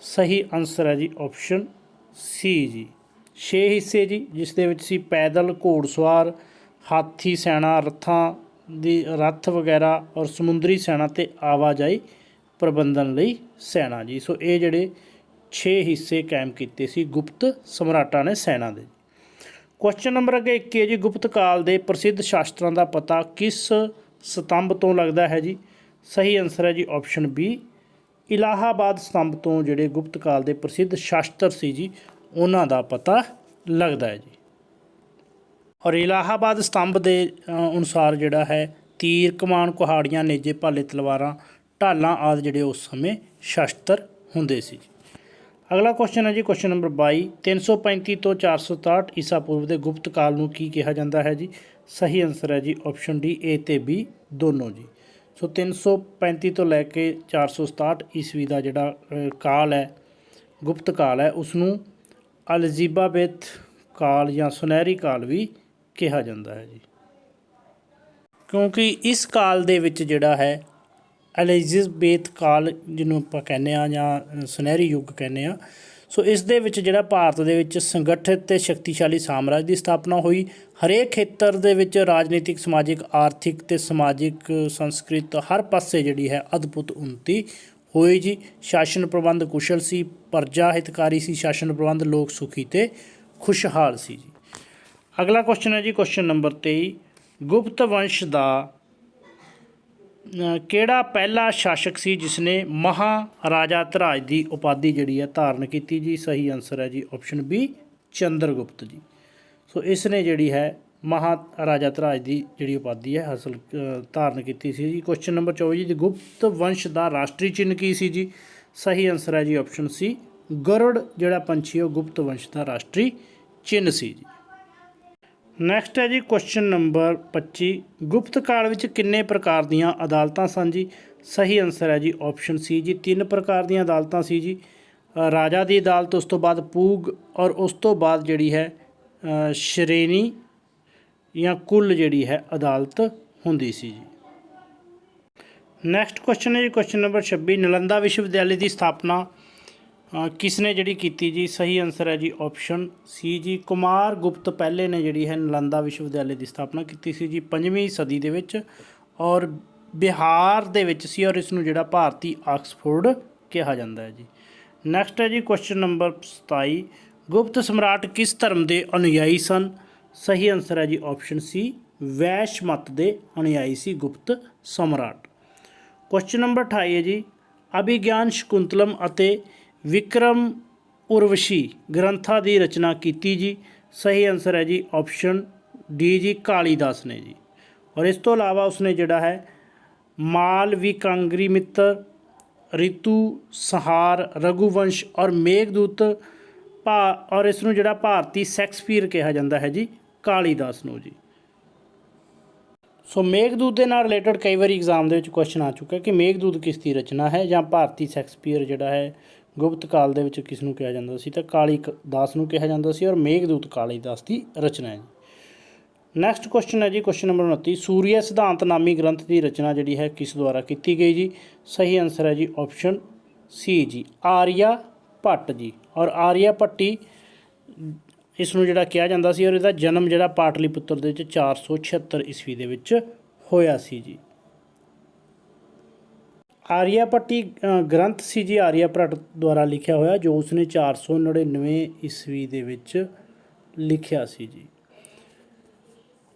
Speaker 1: ਸਹੀ ਆਨਸਰ ਹੈ ਜੀ ਆਪਸ਼ਨ ਸੀ ਜੀ, 6 ਹਿੱਸੇ ਜੀ, ਜਿਸ ਦੇ ਵਿੱਚ ਸੀ ਪੈਦਲ, ਘੋੜਸਵਾਰ, ਹਾਥੀ ਸੈਨਾ, ਰੱਥ ਵਗੈਰਾ, ਔਰ ਸਮੁੰਦਰੀ ਸੈਨਾ ਤੇ ਆਵਾਜਾਈ ਪ੍ਰਬੰਧਨ ਲਈ ਸੈਨਾ ਜੀ। ਸੋ ਇਹ ਜਿਹੜੇ 6 ਹਿੱਸੇ ਕਾਇਮ ਕੀਤੇ ਸੀ ਗੁਪਤ ਸਮਰਾਟਾਂ ਨੇ ਸੈਨਾ ਦੇ। क्वेश्चन नंबर अगे 21 है जी, गुप्त काल के प्रसिद्ध शास्त्रों का पता किस स्तंभ तो लगता है जी? सही आंसर है जी ऑप्शन बी, इलाहाबाद स्तंभ तो जोड़े गुप्त काल के प्रसिद्ध शास्त्र से जी उन्हों का पता लगता है जी। और इलाहाबाद स्तंभ के अनुसार जोड़ा है तीर, कमान, कुहाड़ियाँ, नेजे, भाले, तलवारां, ढालां आदि जोड़े उस समय शास्त्र होंदे सी जी। अगला क्वेश्चन है जी क्वेश्चन नंबर 22, 335 तो 467 ईसा पूर्व के गुप्त काल ਨੂੰ ਕੀ ਕਿਹਾ ਜਾਂਦਾ ਹੈ ਜੀ? सही आंसर है जी ऑप्शन डी, ए ਤੇ बी दोनों जी। सो 335 ਤੋਂ ਲੈ ਕੇ 467 ਈਸਵੀ ਦਾ ਜਿਹੜਾ ਕਾਲ ਹੈ, ਗੁਪਤ ਕਾਲ ਹੈ, ਉਸ ਨੂੰ ਅਲਜ਼ੀਬਾਬੇਥ ਕਾਲ ਜਾਂ ਸੁਨਹਿਰੀ ਕਾਲ ਵੀ ਕਿਹਾ ਜਾਂਦਾ ਹੈ ਜੀ, ਕਿਉਂਕਿ ਇਸ ਕਾਲ ਦੇ ਵਿੱਚ ਜਿਹੜਾ ਹੈ ਐਲਿਜ਼ਬੇਥ ਕਾਲ ਜਿਹਨੂੰ ਆਪਾਂ ਕਹਿੰਦੇ ਹਾਂ ਜਾਂ ਸੁਨਹਿਰੀ ਯੁੱਗ ਕਹਿੰਦੇ ਹਾਂ। ਸੋ ਇਸ ਦੇ ਵਿੱਚ ਜਿਹੜਾ ਭਾਰਤ ਦੇ ਵਿੱਚ ਸੰਗਠਿਤ ਅਤੇ ਸ਼ਕਤੀਸ਼ਾਲੀ ਸਾਮਰਾਜ ਦੀ ਸਥਾਪਨਾ ਹੋਈ। ਹਰੇਕ ਖੇਤਰ ਦੇ ਵਿੱਚ ਰਾਜਨੀਤਿਕ, ਸਮਾਜਿਕ, ਆਰਥਿਕ ਅਤੇ ਸਮਾਜਿਕ, ਸੰਸਕ੍ਰਿਤ ਹਰ ਪਾਸੇ ਜਿਹੜੀ ਹੈ ਅਦਭੁਤ ਉੱਨਤੀ ਹੋਈ ਜੀ। ਸ਼ਾਸਨ ਪ੍ਰਬੰਧ ਕੁਸ਼ਲ ਸੀ, ਪ੍ਰਜਾ ਹਿਤਕਾਰੀ ਸੀ ਸ਼ਾਸਨ ਪ੍ਰਬੰਧ, ਲੋਕ ਸੁਖੀ ਅਤੇ ਖੁਸ਼ਹਾਲ ਸੀ ਜੀ। ਅਗਲਾ ਕੁਐਸਚਨ ਹੈ ਜੀ ਕੁਐਸਚਨ ਨੰਬਰ 23, ਗੁਪਤ ਵੰਸ਼ ਦਾ ਕਿਹੜਾ ਪਹਿਲਾ ਸ਼ਾਸਕ ਸੀ ਜਿਸ ਨੇ ਮਹਾਰਾਜਾ ਧਰਾਜ ਦੀ ਉਪਾਧੀ ਜਿਹੜੀ ਹੈ ਧਾਰਨ ਕੀਤੀ ਜੀ? ਸਹੀ ਆਨਸਰ ਹੈ ਜੀ ਆਪਸ਼ਨ ਬੀ, ਚੰਦਰਗੁਪਤ ਜੀ। ਸੋ ਇਸ ਨੇ ਜਿਹੜੀ ਹੈ ਮਹਾਰਾਜਾ ਧਰਾਜ ਦੀ ਜਿਹੜੀ ਉਪਾਧੀ ਹੈ ਹਾਸਲ ਧਾਰਨ ਕੀਤੀ ਸੀ ਜੀ। ਕੁਐਸਚਨ ਨੰਬਰ 24 ਜੀ, ਗੁਪਤ ਵੰਸ਼ ਦਾ ਰਾਸ਼ਟਰੀ ਚਿੰਨ੍ਹ ਕੀ ਸੀ ਜੀ? ਸਹੀ ਆਨਸਰ ਹੈ ਜੀ ਆਪਸ਼ਨ ਸੀ, ਗਰੁੜ ਜਿਹੜਾ ਪੰਛੀ ਹੈ ਉਹ ਗੁਪਤ ਵੰਸ਼ ਦਾ ਰਾਸ਼ਟਰੀ ਚਿੰਨ੍ਹ ਸੀ ਜੀ। ਨੈਕਸਟ ਹੈ ਜੀ ਕੁਐਸਚਨ ਨੰਬਰ 25, ਗੁਪਤ ਕਾਲ ਵਿੱਚ ਕਿੰਨੇ ਪ੍ਰਕਾਰ ਦੀਆਂ ਅਦਾਲਤਾਂ ਸਨ ਜੀ? ਸਹੀ ਆਨਸਰ ਹੈ ਜੀ ਆਪਸ਼ਨ ਸੀ ਜੀ, 3 ਪ੍ਰਕਾਰ ਦੀਆਂ ਅਦਾਲਤਾਂ ਸੀ ਜੀ। ਰਾਜਾ ਦੀ ਅਦਾਲਤ, ਉਸ ਤੋਂ ਬਾਅਦ ਪੂਗ, ਔਰ ਉਸ ਤੋਂ ਬਾਅਦ ਜਿਹੜੀ ਹੈ ਸ਼੍ਰੇਣੀ ਜਾਂ ਕੁੱਲ ਜਿਹੜੀ ਹੈ ਅਦਾਲਤ ਹੁੰਦੀ ਸੀ ਜੀ। ਨੈਕਸਟ ਕੁਐਸਚਨ ਹੈ ਜੀ ਕੁਐਸਚਨ ਨੰਬਰ 26, ਨਾਲੰਦਾ ਵਿਸ਼ਵ ਵਿਦਿਆਲੇ ਦੀ ਸਥਾਪਨਾ ਕਿਸ ਨੇ ਜਿਹੜੀ ਕੀਤੀ ਜੀ? ਸਹੀ ਆਨਸਰ ਹੈ ਜੀ ਆਪਸ਼ਨ ਸੀ ਜੀ, ਕੁਮਾਰ ਗੁਪਤ ਪਹਿਲੇ ਨੇ ਜਿਹੜੀ ਹੈ ਨਾਲੰਦਾ ਵਿਸ਼ਵ ਵਿਦਿਆਲੇ ਦੀ ਸਥਾਪਨਾ ਕੀਤੀ ਸੀ ਜੀ 5ਵੀਂ ਸਦੀ ਦੇ ਵਿੱਚ, ਔਰ ਬਿਹਾਰ ਦੇ ਵਿੱਚ ਸੀ, ਔਰ ਇਸ ਨੂੰ ਜਿਹੜਾ ਭਾਰਤੀ ਆਕਸਫੋਰਡ ਕਿਹਾ ਜਾਂਦਾ ਹੈ ਜੀ। ਨੈਕਸਟ ਹੈ ਜੀ ਕੁਐਸਚਨ ਨੰਬਰ 27, ਗੁਪਤ ਸਮਰਾਟ ਕਿਸ ਧਰਮ ਦੇ ਅਨੁਯਾਈ ਸਨ? ਸਹੀ ਆਨਸਰ ਹੈ ਜੀ ਆਪਸ਼ਨ ਸੀ, ਵੈਸ਼ ਮਤ ਦੇ ਅਨੁਯਾਈ ਸੀ ਗੁਪਤ ਸਮਰਾਟ। ਕੁਐਸਚਨ ਨੰਬਰ 28 ਹੈ ਜੀ, ਅਭਿਗਿਆਨ ਸ਼ਕੁੰਤਲਮ ਅਤੇ ਵਿਕਰਮ ਉਰਵਸ਼ੀ ਗ੍ਰੰਥਾਂ ਦੀ ਰਚਨਾ ਕੀਤੀ ਜੀ? ਸਹੀ ਆਨਸਰ ਹੈ ਜੀ ਆਪਸ਼ਨ ਡੀ ਜੀ, ਕਾਲੀਦਾਸ ਨੇ ਜੀ। ਔਰ ਇਸ ਤੋਂ ਇਲਾਵਾ ਉਸਨੇ ਜਿਹੜਾ ਹੈ ਮਾਲਵਿਕਾਂਗਰੀ ਮਿੱਤਰ, ਰਿਤੂ ਸੰਹਾਰ, ਰਘੁਵੰਸ਼ ਔਰ ਮੇਘਦੂਤ ਔਰ ਇਸ ਨੂੰ ਜਿਹੜਾ ਭਾਰਤੀ ਸ਼ੇਕਸਪੀਅਰ ਕਿਹਾ ਜਾਂਦਾ ਹੈ ਜੀ ਕਾਲੀਦਾਸ ਨੂੰ ਜੀ। ਸੋ ਮੇਘਦੂਤ ਦੇ ਨਾਲ ਰਿਲੇਟਡ ਕਈ ਵਾਰੀ ਐਗਜ਼ਾਮ ਦੇ ਵਿੱਚ ਕੁਐਸਚਨ ਆ ਚੁੱਕਾ ਕਿ ਮੇਘਦੂਤ ਕਿਸ ਦੀ ਰਚਨਾ ਹੈ, ਜਾਂ ਭਾਰਤੀ ਸ਼ੇਕਸਪੀਅਰ ਜਿਹੜਾ ਹੈ ਗੁਪਤ ਕਾਲ ਦੇ ਵਿੱਚ ਕਿਸ ਨੂੰ ਕਿਹਾ ਜਾਂਦਾ ਸੀ, ਤਾਂ ਕਾਲੀਦਾਸ ਨੂੰ ਕਿਹਾ ਜਾਂਦਾ ਸੀ, ਔਰ ਮੇਘਦੂਤ ਕਾਲੀਦਾਸ ਦੀ ਰਚਨਾ ਹੈ ਜੀ। ਨੈਕਸਟ ਕੁਐਸਚਨ ਹੈ ਜੀ ਕੁਐਸਚਨ ਨੰਬਰ 29, ਸੂਰਿਆ ਸਿਧਾਂਤ ਨਾਮੀ ਗ੍ਰੰਥ ਦੀ ਰਚਨਾ ਜਿਹੜੀ ਹੈ ਕਿਸ ਦੁਆਰਾ ਕੀਤੀ ਗਈ ਜੀ। ਸਹੀ ਆਨਸਰ ਹੈ ਜੀ ਆਪਸ਼ਨ ਸੀ ਜੀ, ਆਰੀਆ ਭੱਟ ਜੀ। ਔਰ ਆਰੀਆ ਭੱਟੀ ਇਸ ਨੂੰ ਜਿਹੜਾ ਕਿਹਾ ਜਾਂਦਾ ਸੀ, ਔਰ ਇਹਦਾ ਜਨਮ ਜਿਹੜਾ ਪਾਟਲੀਪੁੱਤਰ ਦੇ ਵਿੱਚ 476 ਈਸਵੀ ਦੇ ਵਿੱਚ ਹੋਇਆ ਸੀ ਜੀ। ਆਰੀਆ ਭੱਟੀ ਗ੍ਰੰਥ ਸੀ ਜੀ ਆਰੀਆ ਭੱਟ ਦੁਆਰਾ ਲਿਖਿਆ ਹੋਇਆ, ਜੋ ਉਸਨੇ 499 ਈਸਵੀ ਦੇ ਵਿੱਚ ਲਿਖਿਆ ਸੀ ਜੀ,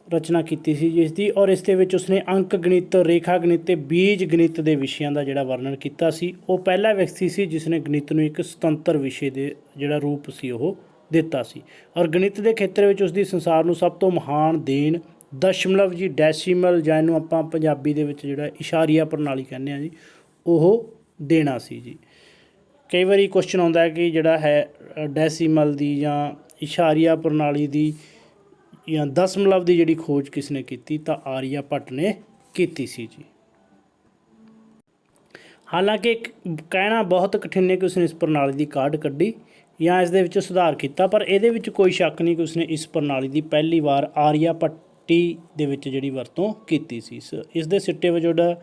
Speaker 1: ਰਚਨਾ ਕੀਤੀ ਸੀ ਜਿਸ ਦੀ। ਔਰ ਇਸ ਦੇ ਵਿੱਚ ਉਸਨੇ ਅੰਕ ਗਣਿਤ, ਰੇਖਾ ਗਣਿਤ ਅਤੇ ਬੀਜ ਗਣਿਤ ਦੇ ਵਿਸ਼ਿਆਂ ਦਾ ਜਿਹੜਾ ਵਰਣਨ ਕੀਤਾ ਸੀ। ਉਹ ਪਹਿਲਾ ਵਿਅਕਤੀ ਸੀ ਜਿਸ ਨੇ ਗਣਿਤ ਨੂੰ ਇੱਕ ਸੁਤੰਤਰ ਵਿਸ਼ੇ ਦੇ ਜਿਹੜਾ ਰੂਪ ਸੀ ਉਹ ਦਿੱਤਾ ਸੀ। ਔਰ ਗਣਿਤ ਦੇ ਖੇਤਰ ਵਿੱਚ ਉਸਦੀ ਸੰਸਾਰ ਨੂੰ ਸਭ ਤੋਂ ਮਹਾਨ ਦੇਣ ਦਸ਼ਮਲਵ ਜੀ, ਡੈਸੀਮਲ, ਜਾਂ ਇਹਨੂੰ ਆਪਾਂ ਪੰਜਾਬੀ ਦੇ ਵਿੱਚ ਜਿਹੜਾ ਇਸ਼ਾਰੀਆ ਪ੍ਰਣਾਲੀ ਕਹਿੰਦੇ ਹਾਂ ਜੀ, ਉਹ ਦੇਣਾ ਸੀ ਜੀ। ਕਈ ਵਾਰੀ ਕੁਐਸਚਨ ਆਉਂਦਾ ਹੈ ਕਿ ਜਿਹੜਾ ਹੈ ਡੈਸੀਮਲ ਦੀ ਜਾਂ ਇਸ਼ਾਰੀਆ ਪ੍ਰਣਾਲੀ ਦੀ ਜਾਂ ਦਸ਼ਮਲਵ ਦੀ ਜਿਹੜੀ ਖੋਜ ਕਿਸ ਨੇ ਕੀਤੀ, ਤਾਂ ਆਰੀਆ ਭੱਟ ਨੇ ਕੀਤੀ ਸੀ ਜੀ। ਹਾਲਾਂਕਿ ਕਹਿਣਾ ਬਹੁਤ ਕਠਿਨ ਹੈ ਕਿ ਉਸਨੇ ਇਸ ਪ੍ਰਣਾਲੀ ਦੀ ਕਾਢ ਕੱਢੀ ਜਾਂ ਇਸ ਦੇ ਵਿੱਚ ਸੁਧਾਰ ਕੀਤਾ, ਪਰ ਇਹਦੇ ਵਿੱਚ ਕੋਈ ਸ਼ੱਕ ਨਹੀਂ ਕਿ ਉਸਨੇ ਇਸ ਪ੍ਰਣਾਲੀ ਦੀ ਪਹਿਲੀ ਵਾਰ ਆਰੀਆ ਭੱਟੀ ਦੇ ਵਿੱਚ ਜਿਹੜੀ ਵਰਤੋਂ ਕੀਤੀ ਸੀ। ਇਸ ਦੇ ਸਿੱਟੇ ਵਜੋਂ ਜਿਹੜਾ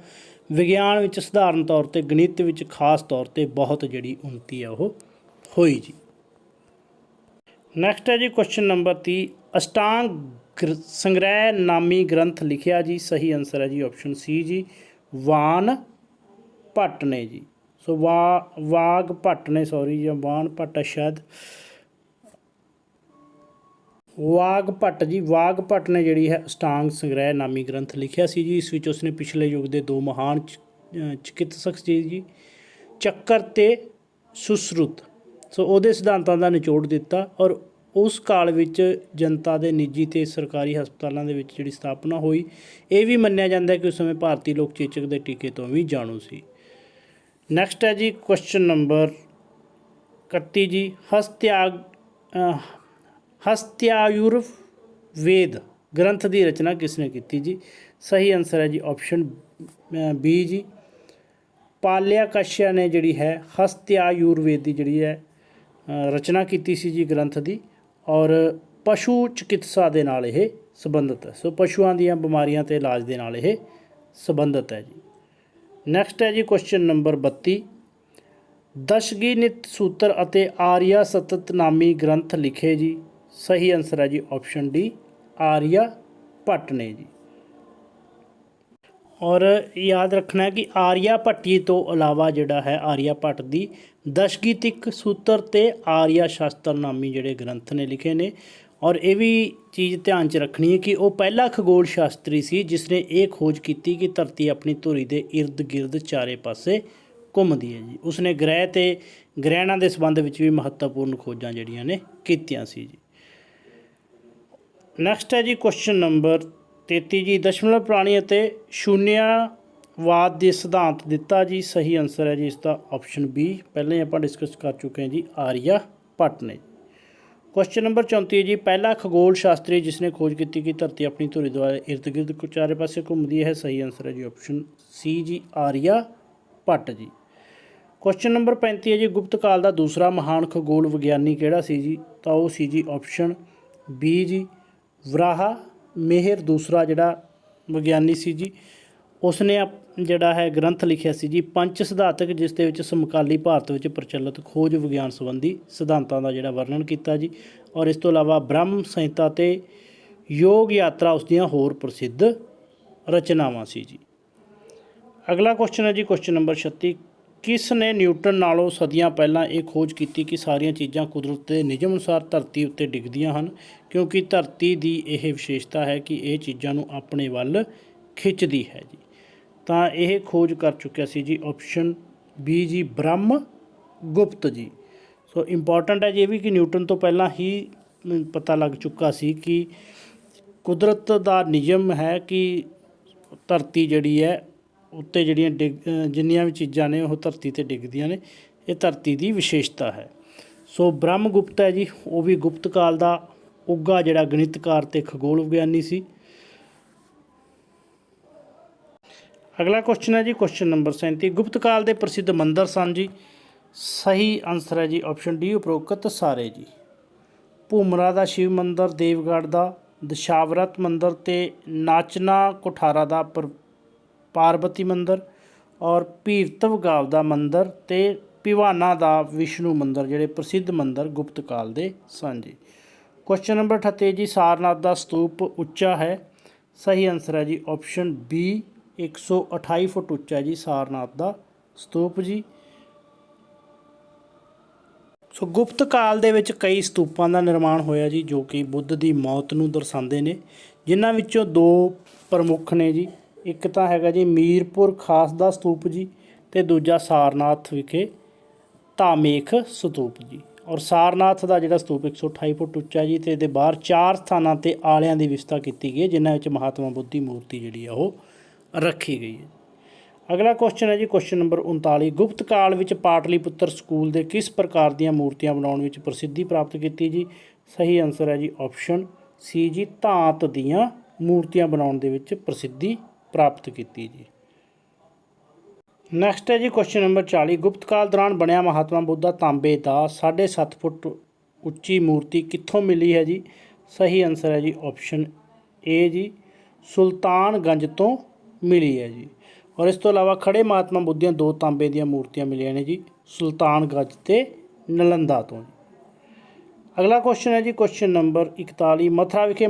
Speaker 1: ਵਿਗਿਆਨ ਵਿੱਚ ਸਧਾਰਨ ਤੌਰ 'ਤੇ, ਗਣਿਤ ਵਿੱਚ ਖਾਸ ਤੌਰ 'ਤੇ ਬਹੁਤ ਜਿਹੜੀ ਉੱਨਤੀ ਆ ਉਹ ਹੋਈ ਜੀ। ਨੈਕਸਟ ਹੈ ਜੀ ਕੁਐਸਚਨ ਨੰਬਰ 30, ਅਸ਼ਟਾਂਗ ਸੰਗ੍ਰਹਿ ਨਾਮੀ ਗ੍ਰੰਥ ਲਿਖਿਆ ਜੀ। ਸਹੀ ਆਨਸਰ ਹੈ ਜੀ ਆਪਸ਼ਨ ਸੀ ਜੀ, ਵਾਨ ਭੱਟ ਨੇ ਜੀ। ਸੋ ਵਾਗ ਭੱਟ ਨੇ, ਸੌਰੀ, ਜਾਂ ਵਾਨ ਭੱਟ ਸ਼ਾਇਦ, ਵਾਗ ਭੱਟ ਜੀ। ਵਾਗ ਭੱਟ ਨੇ ਜਿਹੜੀ ਹੈ ਅਸ਼ਟਾਂਗ ਸੰਗ੍ਰਹਿ ਨਾਮੀ ਗ੍ਰੰਥ ਲਿਖਿਆ ਸੀ ਜੀ। ਇਸ ਵਿੱਚ ਉਸਨੇ ਪਿਛਲੇ ਯੁੱਗ ਦੇ ਦੋ ਮਹਾਨ ਚਿਕਿਤਸਕ ਜੀ, ਚੱਕਰ ਅਤੇ ਸੁਸ਼ਰੁਤ, ਸੋ ਉਹਦੇ ਸਿਧਾਂਤਾਂ ਦਾ ਨਿਚੋੜ ਦਿੱਤਾ। ਔਰ ਉਸ ਕਾਲ ਵਿੱਚ ਜਨਤਾ ਦੇ ਨਿੱਜੀ ਅਤੇ ਸਰਕਾਰੀ ਹਸਪਤਾਲਾਂ ਦੇ ਵਿੱਚ ਜਿਹੜੀ ਸਥਾਪਨਾ ਹੋਈ, ਇਹ ਵੀ ਮੰਨਿਆ ਜਾਂਦਾ ਕਿ ਉਸ ਸਮੇਂ ਭਾਰਤੀ ਲੋਕ ਚੇਚਕ ਦੇ ਟੀਕੇ ਤੋਂ ਵੀ ਜਾਣੂ ਸੀ। ਨੈਕਸਟ ਹੈ ਜੀ ਕੁਐਸਚਨ ਨੰਬਰ 31 ਜੀ, ਹਸਤਿਆਯੁਰ ਵੇਦ ਗ੍ਰੰਥ ਦੀ ਰਚਨਾ ਕਿਸ ਨੇ ਕੀਤੀ ਜੀ। ਸਹੀ ਆਨਸਰ ਹੈ ਜੀ ਆਪਸ਼ਨ ਬੀ ਜੀ, ਪਾਲਿਆ ਕਾਸ਼ਿਆ ਨੇ ਜਿਹੜੀ ਹੈ ਹਸਤਿਆਯੁਰਵੇਦ ਦੀ ਜਿਹੜੀ ਹੈ ਰਚਨਾ ਕੀਤੀ ਸੀ ਜੀ ਗ੍ਰੰਥ ਦੀ। ਔਰ ਪਸ਼ੂ ਚਿਕਿਤਸਾ ਦੇ ਨਾਲ ਇਹ ਸੰਬੰਧਿਤ ਹੈ, ਸੋ ਪਸ਼ੂਆਂ ਦੀਆਂ ਬਿਮਾਰੀਆਂ ਅਤੇ ਇਲਾਜ ਦੇ ਨਾਲ ਇਹ ਸੰਬੰਧਿਤ ਹੈ ਜੀ। ਨੈਕਸਟ ਹੈ ਜੀ ਕੁਐਸਚਨ ਨੰਬਰ 32, ਦਸ਼ਗਿਨਿਤ ਸੂਤਰ ਅਤੇ ਆਰੀਆ ਸਤਤ ਨਾਮੀ ਗ੍ਰੰਥ ਲਿਖੇ ਜੀ। ਸਹੀ ਆਨਸਰ ਹੈ ਜੀ ਆਪਸ਼ਨ ਡੀ, ਆਰੀਆ ਭੱਟ ਨੇ ਜੀ। ਔਰ ਯਾਦ ਰੱਖਣਾ ਹੈ ਕਿ ਆਰੀਆ ਭੱਟੀ ਤੋਂ ਇਲਾਵਾ ਜਿਹੜਾ ਹੈ ਆਰੀਆ ਭੱਟ ਦੀ ਦਸ਼ਗਿਤਿਕ ਸੂਤਰ ਅਤੇ ਆਰੀਆ ਸ਼ਾਸਤਰ ਨਾਮੀ ਜਿਹੜੇ ਗ੍ਰੰਥ ਨੇ ਲਿਖੇ ਨੇ। ਔਰ ਇਹ ਵੀ ਚੀਜ਼ ਧਿਆਨ 'ਚ ਰੱਖਣੀ ਹੈ ਕਿ ਉਹ ਪਹਿਲਾ ਖਗੋਲ ਸ਼ਾਸਤਰੀ ਸੀ ਜਿਸ ਨੇ ਇਹ ਖੋਜ ਕੀਤੀ ਕਿ ਧਰਤੀ ਆਪਣੀ ਧੁਰੀ ਦੇ ਇਰਦ ਗਿਰਦ ਚਾਰੇ ਪਾਸੇ ਘੁੰਮਦੀ ਹੈ ਜੀ। ਉਸਨੇ ਗ੍ਰਹਿ ਅਤੇ ਗ੍ਰਹਿਣਾਂ ਦੇ ਸੰਬੰਧ ਵਿੱਚ ਵੀ ਮਹੱਤਵਪੂਰਨ ਖੋਜਾਂ ਜਿਹੜੀਆਂ ਨੇ ਕੀਤੀਆਂ ਸੀ ਜੀ। ਨੈਕਸਟ ਹੈ ਜੀ ਕੁਐਸਚਨ ਨੰਬਰ 33 ਜੀ, ਦਸ਼ਮਲਵ ਪ੍ਰਾਣੀ ਅਤੇ ਸ਼ੂਨਿਆਵਾਦ ਦੇ ਸਿਧਾਂਤ ਦਿੱਤਾ ਜੀ। ਸਹੀ ਆਨਸਰ ਹੈ ਜੀ ਇਸ ਦਾ ਆਪਸ਼ਨ ਬੀ, ਪਹਿਲਾਂ ਹੀ ਆਪਾਂ ਡਿਸਕਸ ਕਰ ਚੁੱਕੇ ਹਾਂ ਜੀ, ਆਰੀਆ ਭੱਟ ਨੇ। ਕੁਐਸਚਨ ਨੰਬਰ 34 ਹੈ ਜੀ, ਪਹਿਲਾ ਖਗੋਲ ਸ਼ਾਸਤਰੀ ਜਿਸ ਨੇ ਖੋਜ ਕੀਤੀ ਕਿ ਧਰਤੀ ਆਪਣੀ ਧੁਰੀ ਦੁਆਲੇ ਇਰਦ ਗਿਰਦ ਚਾਰੇ ਪਾਸੇ ਘੁੰਮਦੀ ਹੈ। ਸਹੀ ਆਨਸਰ ਹੈ ਜੀ ਆਪਸ਼ਨ ਸੀ ਜੀ, ਆਰੀਆ ਭੱਟ ਜੀ। ਕੁਐਸਚਨ ਨੰਬਰ 35 ਹੈ ਜੀ, ਗੁਪਤ ਕਾਲ ਦਾ ਦੂਸਰਾ ਮਹਾਨ ਖਗੋਲ ਵਿਗਿਆਨੀ ਕਿਹੜਾ ਸੀ ਜੀ। ਤਾਂ ਉਹ ਸੀ ਜੀ ਆਪਸ਼ਨ ਬੀ ਜੀ, ਵਰਾਹਾ ਮਿਹਿਰ ਦੂਸਰਾ ਜਿਹੜਾ ਵਿਗਿਆਨੀ ਸੀ ਜੀ। ਉਸਨੇ ਜਿਹੜਾ ਹੈ ਗ੍ਰੰਥ ਲਿਖਿਆ ਸੀ ਜੀ ਪੰਚ ਸਿਧਾਂਤਕ, ਜਿਸ ਦੇ ਵਿੱਚ ਸਮਕਾਲੀ ਭਾਰਤ ਵਿੱਚ ਪ੍ਰਚਲਿਤ ਖੋਜ ਵਿਗਿਆਨ ਸੰਬੰਧੀ ਸਿਧਾਂਤਾਂ ਦਾ ਜਿਹੜਾ ਵਰਣਨ ਕੀਤਾ ਜੀ। ਔਰ ਇਸ ਤੋਂ ਇਲਾਵਾ ਬ੍ਰਹਮ ਸੰਹਿਤਾ ਅਤੇ ਯੋਗ ਯਾਤਰਾ ਉਸ ਦੀਆਂ ਹੋਰ ਪ੍ਰਸਿੱਧ ਰਚਨਾਵਾਂ ਸੀ ਜੀ। ਅਗਲਾ ਕੁਐਸਚਨ ਹੈ ਜੀ ਕੁਐਸਚਨ ਨੰਬਰ 36, ਕਿਸ ਨੇ ਨਿਊਟਨ ਨਾਲੋਂ ਸਦੀਆਂ ਪਹਿਲਾਂ ਇਹ ਖੋਜ ਕੀਤੀ ਕਿ ਸਾਰੀਆਂ ਚੀਜ਼ਾਂ ਕੁਦਰਤ ਦੇ ਨਿਯਮ ਅਨੁਸਾਰ ਧਰਤੀ ਉੱਤੇ ਡਿੱਗਦੀਆਂ ਹਨ, ਕਿਉਂਕਿ ਧਰਤੀ ਦੀ ਇਹ ਵਿਸ਼ੇਸ਼ਤਾ ਹੈ ਕਿ ਇਹ ਚੀਜ਼ਾਂ ਨੂੰ ਆਪਣੇ ਵੱਲ ਖਿੱਚਦੀ ਹੈ ਜੀ। ਤਾਂ ਇਹ ਖੋਜ ਕਰ ਚੁੱਕਿਆ ਸੀ ਜੀ ਆਪਸ਼ਨ ਬੀ ਜੀ, ਬ੍ਰਹਮ ਗੁਪਤ ਜੀ। ਸੋ ਇੰਪੋਰਟੈਂਟ ਹੈ ਜੀ ਇਹ ਵੀ ਕਿ ਨਿਊਟਨ ਤੋਂ ਪਹਿਲਾਂ ਹੀ ਪਤਾ ਲੱਗ ਚੁੱਕਾ ਸੀ ਕਿ ਕੁਦਰਤ ਦਾ ਨਿਯਮ ਹੈ ਕਿ ਧਰਤੀ ਜਿਹੜੀ ਹੈ ਉੱਤੇ ਜਿਹੜੀਆਂ ਜਿੰਨੀਆਂ ਵੀ ਚੀਜ਼ਾਂ ਨੇ ਉਹ ਧਰਤੀ 'ਤੇ ਡਿੱਗਦੀਆਂ ਨੇ, ਇਹ ਧਰਤੀ ਦੀ ਵਿਸ਼ੇਸ਼ਤਾ ਹੈ। ਸੋ ਬ੍ਰਹਮ ਗੁਪਤ ਹੈ ਜੀ, ਉਹ ਵੀ ਗੁਪਤ ਕਾਲ ਦਾ ਉੱਘਾ ਜਿਹੜਾ ਗਣਿਤਕਾਰ ਅਤੇ ਖਗੋਲ ਵਿਗਿਆਨੀ ਸੀ। ਅਗਲਾ ਕੁਐਸਚਨ ਹੈ ਜੀ ਕੁਐਸਚਨ ਨੰਬਰ 37, ਗੁਪਤ ਕਾਲ ਦੇ ਪ੍ਰਸਿੱਧ ਮੰਦਰ ਸਨ ਜੀ। ਸਹੀ ਆਨਸਰ ਹੈ ਜੀ ਆਪਸ਼ਨ ਡੀ ਉਪਰੋਕਤ ਸਾਰੇ ਜੀ। ਭੂਮਰਾ ਦਾ ਸ਼ਿਵ ਮੰਦਰ, ਦੇਵਗੜ੍ਹ ਦਾ ਦਸ਼ਾਵਰਤ ਮੰਦਰ ਤੇ ਨਾਚਨਾ ਕੋਠਾਰਾ ਦਾ ਪਾਰਬਤੀ ਮੰਦਰ, ਔਰ ਭੀਰਤਵਗਾਵ ਦਾ ਮੰਦਰ ਤੇ ਭਿਵਾਨਾ ਦਾ ਵਿਸ਼ਨੂੰ ਮੰਦਰ ਜਿਹੜੇ ਪ੍ਰਸਿੱਧ ਮੰਦਰ ਗੁਪਤ ਕਾਲ ਦੇ ਸਨ ਜੀ। ਕੁਐਸਚਨ ਨੰਬਰ 38 ਜੀ, ਸਾਰਨਾਥ ਦਾ ਸਤੂਪ ਉੱਚਾ ਹੈ। ਸਹੀ ਆਨਸਰ ਹੈ ਜੀ ਆਪਸ਼ਨ ਬੀ 128 ਫੁੱਟ ਉੱਚਾ ਹੈ ਜੀ ਸਾਰਨਾਥ ਦਾ ਸਤੂਪ ਜੀ। ਸੋ ਗੁਪਤ ਕਾਲ ਦੇ ਵਿੱਚ ਕਈ ਸਤੂਪਾਂ ਦਾ ਨਿਰਮਾਣ ਹੋਇਆ ਜੀ, ਜੋ ਕਿ ਬੁੱਧ ਦੀ ਮੌਤ ਨੂੰ ਦਰਸਾਉਂਦੇ ਨੇ, ਜਿਨ੍ਹਾਂ ਵਿੱਚੋਂ ਦੋ ਪ੍ਰਮੁੱਖ ਨੇ ਜੀ। ਇੱਕ ਤਾਂ ਹੈਗਾ ਜੀ ਮੀਰਪੁਰ ਖਾਸ ਦਾ ਸਤੂਪ ਜੀ, ਅਤੇ ਦੂਜਾ ਸਾਰਨਾਥ ਵਿਖੇ ਧਾਮੇਖ ਸਤੂਪ ਜੀ। ਔਰ ਸਾਰਨਾਥ ਦਾ ਜਿਹੜਾ ਸਤੂਪ 128 ਫੁੱਟ ਉੱਚਾ ਜੀ, ਅਤੇ ਇਹਦੇ ਬਾਹਰ 4 ਸਥਾਨਾਂ 'ਤੇ ਆਲਿਆਂ ਦੀ ਵਿਵਸਥਾ ਕੀਤੀ ਗਈ ਹੈ, ਜਿਨ੍ਹਾਂ ਵਿੱਚ ਮਹਾਤਮਾ ਬੁੱਧ ਦੀ ਮੂਰਤੀ ਜਿਹੜੀ ਆ ਉਹ ਰੱਖੀ ਗਈ ਹੈ। ਅਗਲਾ ਕੁਐਸਚਨ ਹੈ ਜੀ ਕੁਐਸਚਨ ਨੰਬਰ 39, ਗੁਪਤ ਕਾਲ ਵਿੱਚ ਪਾਟਲੀਪੁੱਤਰ ਸਕੂਲ ਦੇ ਕਿਸ ਪ੍ਰਕਾਰ ਦੀਆਂ ਮੂਰਤੀਆਂ ਬਣਾਉਣ ਵਿੱਚ ਪ੍ਰਸਿੱਧੀ ਪ੍ਰਾਪਤ ਕੀਤੀ ਜੀ। ਸਹੀ ਆਨਸਰ ਹੈ ਜੀ ਆਪਸ਼ਨ ਸੀ ਜੀ, ਧਾਤ ਦੀਆਂ ਮੂਰਤੀਆਂ ਬਣਾਉਣ ਦੇ ਵਿੱਚ ਪ੍ਰਸਿੱਧੀ ਪ੍ਰਾਪਤ ਕੀਤੀ ਜੀ। ਨੈਕਸਟ ਹੈ ਜੀ ਕੁਐਸਚਨ ਨੰਬਰ 40, ਗੁਪਤ ਕਾਲ ਦੌਰਾਨ ਬਣਿਆ ਮਹਾਤਮਾ ਬੁੱਧ ਦਾ ਤਾਂਬੇ ਦਾ 7.5 ਫੁੱਟ ਉੱਚੀ ਮੂਰਤੀ ਕਿੱਥੋਂ ਮਿਲੀ ਹੈ ਜੀ। ਸਹੀ ਆਨਸਰ ਹੈ ਜੀ ਆਪਸ਼ਨ ਏ ਜੀ, ਸੁਲਤਾਨਗੰਜ ਤੋਂ ਮਿਲੀ ਹੈ ਜੀ। ਔਰ ਇਸ ਤੋਂ ਇਲਾਵਾ ਖੜੇ ਮਹਾਤਮਾ ਬੁੱਧ ਦੀਆਂ 2 ਤਾਂਬੇ ਦੀਆਂ ਮੂਰਤੀਆਂ ਮਿਲੀਆਂ ਨੇ ਜੀ, ਸੁਲਤਾਨਗੰਜ ਤੇ ਨਲੰਦਾ ਤੋਂ। ਅਗਲਾ ਕੁਐਸਚਨ ਹੈ ਜੀ ਕੁਐਸਚਨ ਨੰਬਰ 41, ਮਥੁਰਾ ਵਿਖੇ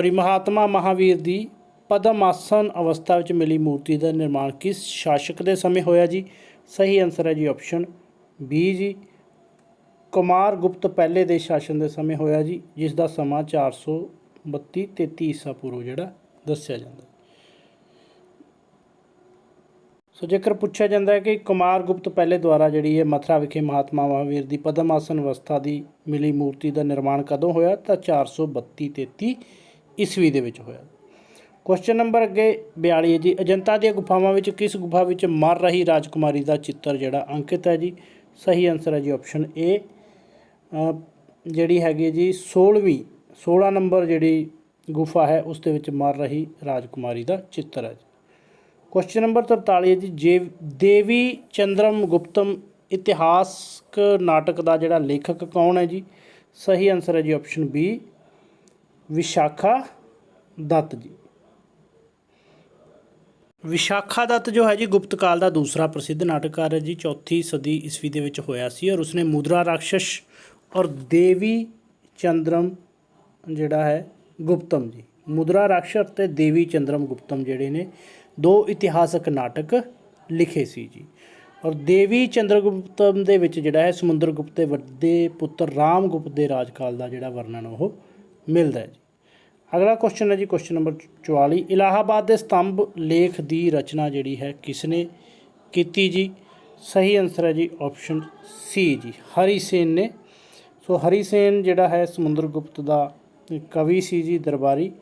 Speaker 1: ਮਹਾਤਮਾ ਮਹਾਵੀਰ ਦੀ ਪਦਮ ਆਸਨ ਅਵਸਥਾ ਵਿੱਚ ਮਿਲੀ ਮੂਰਤੀ ਦਾ ਨਿਰਮਾਣ ਕਿਸ ਸ਼ਾਸਕ ਦੇ ਸਮੇਂ ਹੋਇਆ ਜੀ। ਸਹੀ ਆਨਸਰ ਹੈ ਜੀ ਆਪਸ਼ਨ ਬੀ ਜੀ, ਕੁਮਾਰ ਗੁਪਤ ਪਹਿਲੇ ਦੇ ਸ਼ਾਸਨ ਦੇ ਸਮੇਂ ਹੋਇਆ ਜੀ, ਜਿਸ ਦਾ ਸਮਾਂ 432-33 ਈਸਾ ਪੂਰਵ ਜਿਹੜਾ ਦੱਸਿਆ ਜਾਂਦਾ। ਸੋ ਜੇਕਰ ਪੁੱਛਿਆ ਜਾਂਦਾ ਹੈ ਕਿ ਕੁਮਾਰ ਗੁਪਤ ਪਹਿਲੇ ਦੁਆਰਾ ਜਿਹੜੀ ਹੈ ਮਥੁਰਾ ਵਿਖੇ ਮਹਾਤਮਾ ਮਹਾਵੀਰ ਦੀ ਪਦਮ ਆਸਨ ਅਵਸਥਾ ਦੀ ਮਿਲੀ ਮੂਰਤੀ ਦਾ ਨਿਰਮਾਣ ਕਦੋਂ ਹੋਇਆ, ਤਾਂ 432-33 ਈਸਵੀ ਦੇ ਵਿੱਚ ਹੋਇਆ। ਕੁਐਸਚਨ ਨੰਬਰ ਅੱਗੇ 42 ਹੈ ਜੀ, ਅਜੰਤਾ ਦੀਆਂ ਗੁਫਾਵਾਂ ਵਿੱਚ ਕਿਸ ਗੁਫਾ ਵਿੱਚ ਮਰ ਰਹੀ ਰਾਜਕੁਮਾਰੀ ਦਾ ਚਿੱਤਰ ਜਿਹੜਾ ਅੰਕਿਤ ਹੈ ਜੀ। ਸਹੀ ਆਨਸਰ ਹੈ ਜੀ ਆਪਸ਼ਨ ਏ, ਜਿਹੜੀ ਹੈਗੀ ਜੀ 16 ਨੰਬਰ ਜਿਹੜੀ ਗੁਫਾ ਹੈ ਉਸ ਦੇ ਵਿੱਚ ਮਰ ਰਹੀ ਰਾਜਕੁਮਾਰੀ ਦਾ ਚਿੱਤਰ ਹੈ ਜੀ। ਕੁਐਸਚਨ ਨੰਬਰ 43 ਹੈ ਜੀ, ਦੇਵੀ ਚੰਦਰਮ ਗੁਪਤਮ ਇਤਿਹਾਸਕ ਨਾਟਕ ਦਾ ਜਿਹੜਾ ਲੇਖਕ ਕੌਣ ਹੈ ਜੀ। ਸਹੀ ਆਨਸਰ ਹੈ ਜੀ ਆਪਸ਼ਨ ਬੀ, ਵਿਸ਼ਾਖਾ ਦੱਤ ਜੀ। ਵਿਸ਼ਾਖਾ ਦੱਤ ਜੋ ਹੈ ਜੀ ਗੁਪਤ ਕਾਲ ਦਾ ਦੂਸਰਾ ਪ੍ਰਸਿੱਧ ਨਾਟਕਕਾਰ ਹੈ ਜੀ, 4ਵੀਂ ਸਦੀ ਈਸਵੀ ਦੇ ਵਿੱਚ ਹੋਇਆ ਸੀ, ਔਰ ਉਸਨੇ ਮੁਦਰਾ ਰਾਖਸ਼ ਔਰ ਦੇਵੀ ਚੰਦਰਮ ਜਿਹੜਾ ਹੈ ਗੁਪਤਮ ਜੀ, ਮੁਦਰਾ ਰਾਖਸ਼ ਅਤੇ ਦੇਵੀ ਚੰਦਰਮ ਗੁਪਤਮ ਜਿਹੜੇ ਨੇ 2 ਇਤਿਹਾਸਕ ਨਾਟਕ ਲਿਖੇ ਸੀ ਜੀ। ਔਰ ਦੇਵੀ ਚੰਦਰਗੁਪਤਮ ਦੇ ਵਿੱਚ ਜਿਹੜਾ ਹੈ ਸਮੁੰਦਰ ਗੁਪਤ ਦੇ ਵੱਡੇ ਪੁੱਤਰ ਰਾਮ ਗੁਪਤ ਦੇ ਰਾਜਕਾਲ ਦਾ ਜਿਹੜਾ ਵਰਣਨ ਉਹ ਮਿਲਦਾ ਹੈ ਜੀ। ਅਗਲਾ ਕੁਐਸਚਨ ਹੈ ਜੀ ਕੁਐਸਚਨ ਨੰਬਰ 44, ਇਲਾਹਾਬਾਦ ਦੇ ਸਤੰਭ ਲੇਖ ਦੀ ਰਚਨਾ ਜਿਹੜੀ ਹੈ ਕਿਸ ਨੇ ਕੀਤੀ ਜੀ। ਸਹੀ ਆਨਸਰ ਹੈ ਜੀ ਆਪਸ਼ਨ ਸੀ ਜੀ, ਹਰੀ ਸੇਨ ਨੇ। ਸੋ ਹਰੀ ਸੇਨ ਜਿਹੜਾ ਹੈ ਸਮੁੰਦਰ ਗੁਪਤ ਦਾ ਕਵੀ ਸੀ ਜੀ, ਦਰਬਾਰੀ,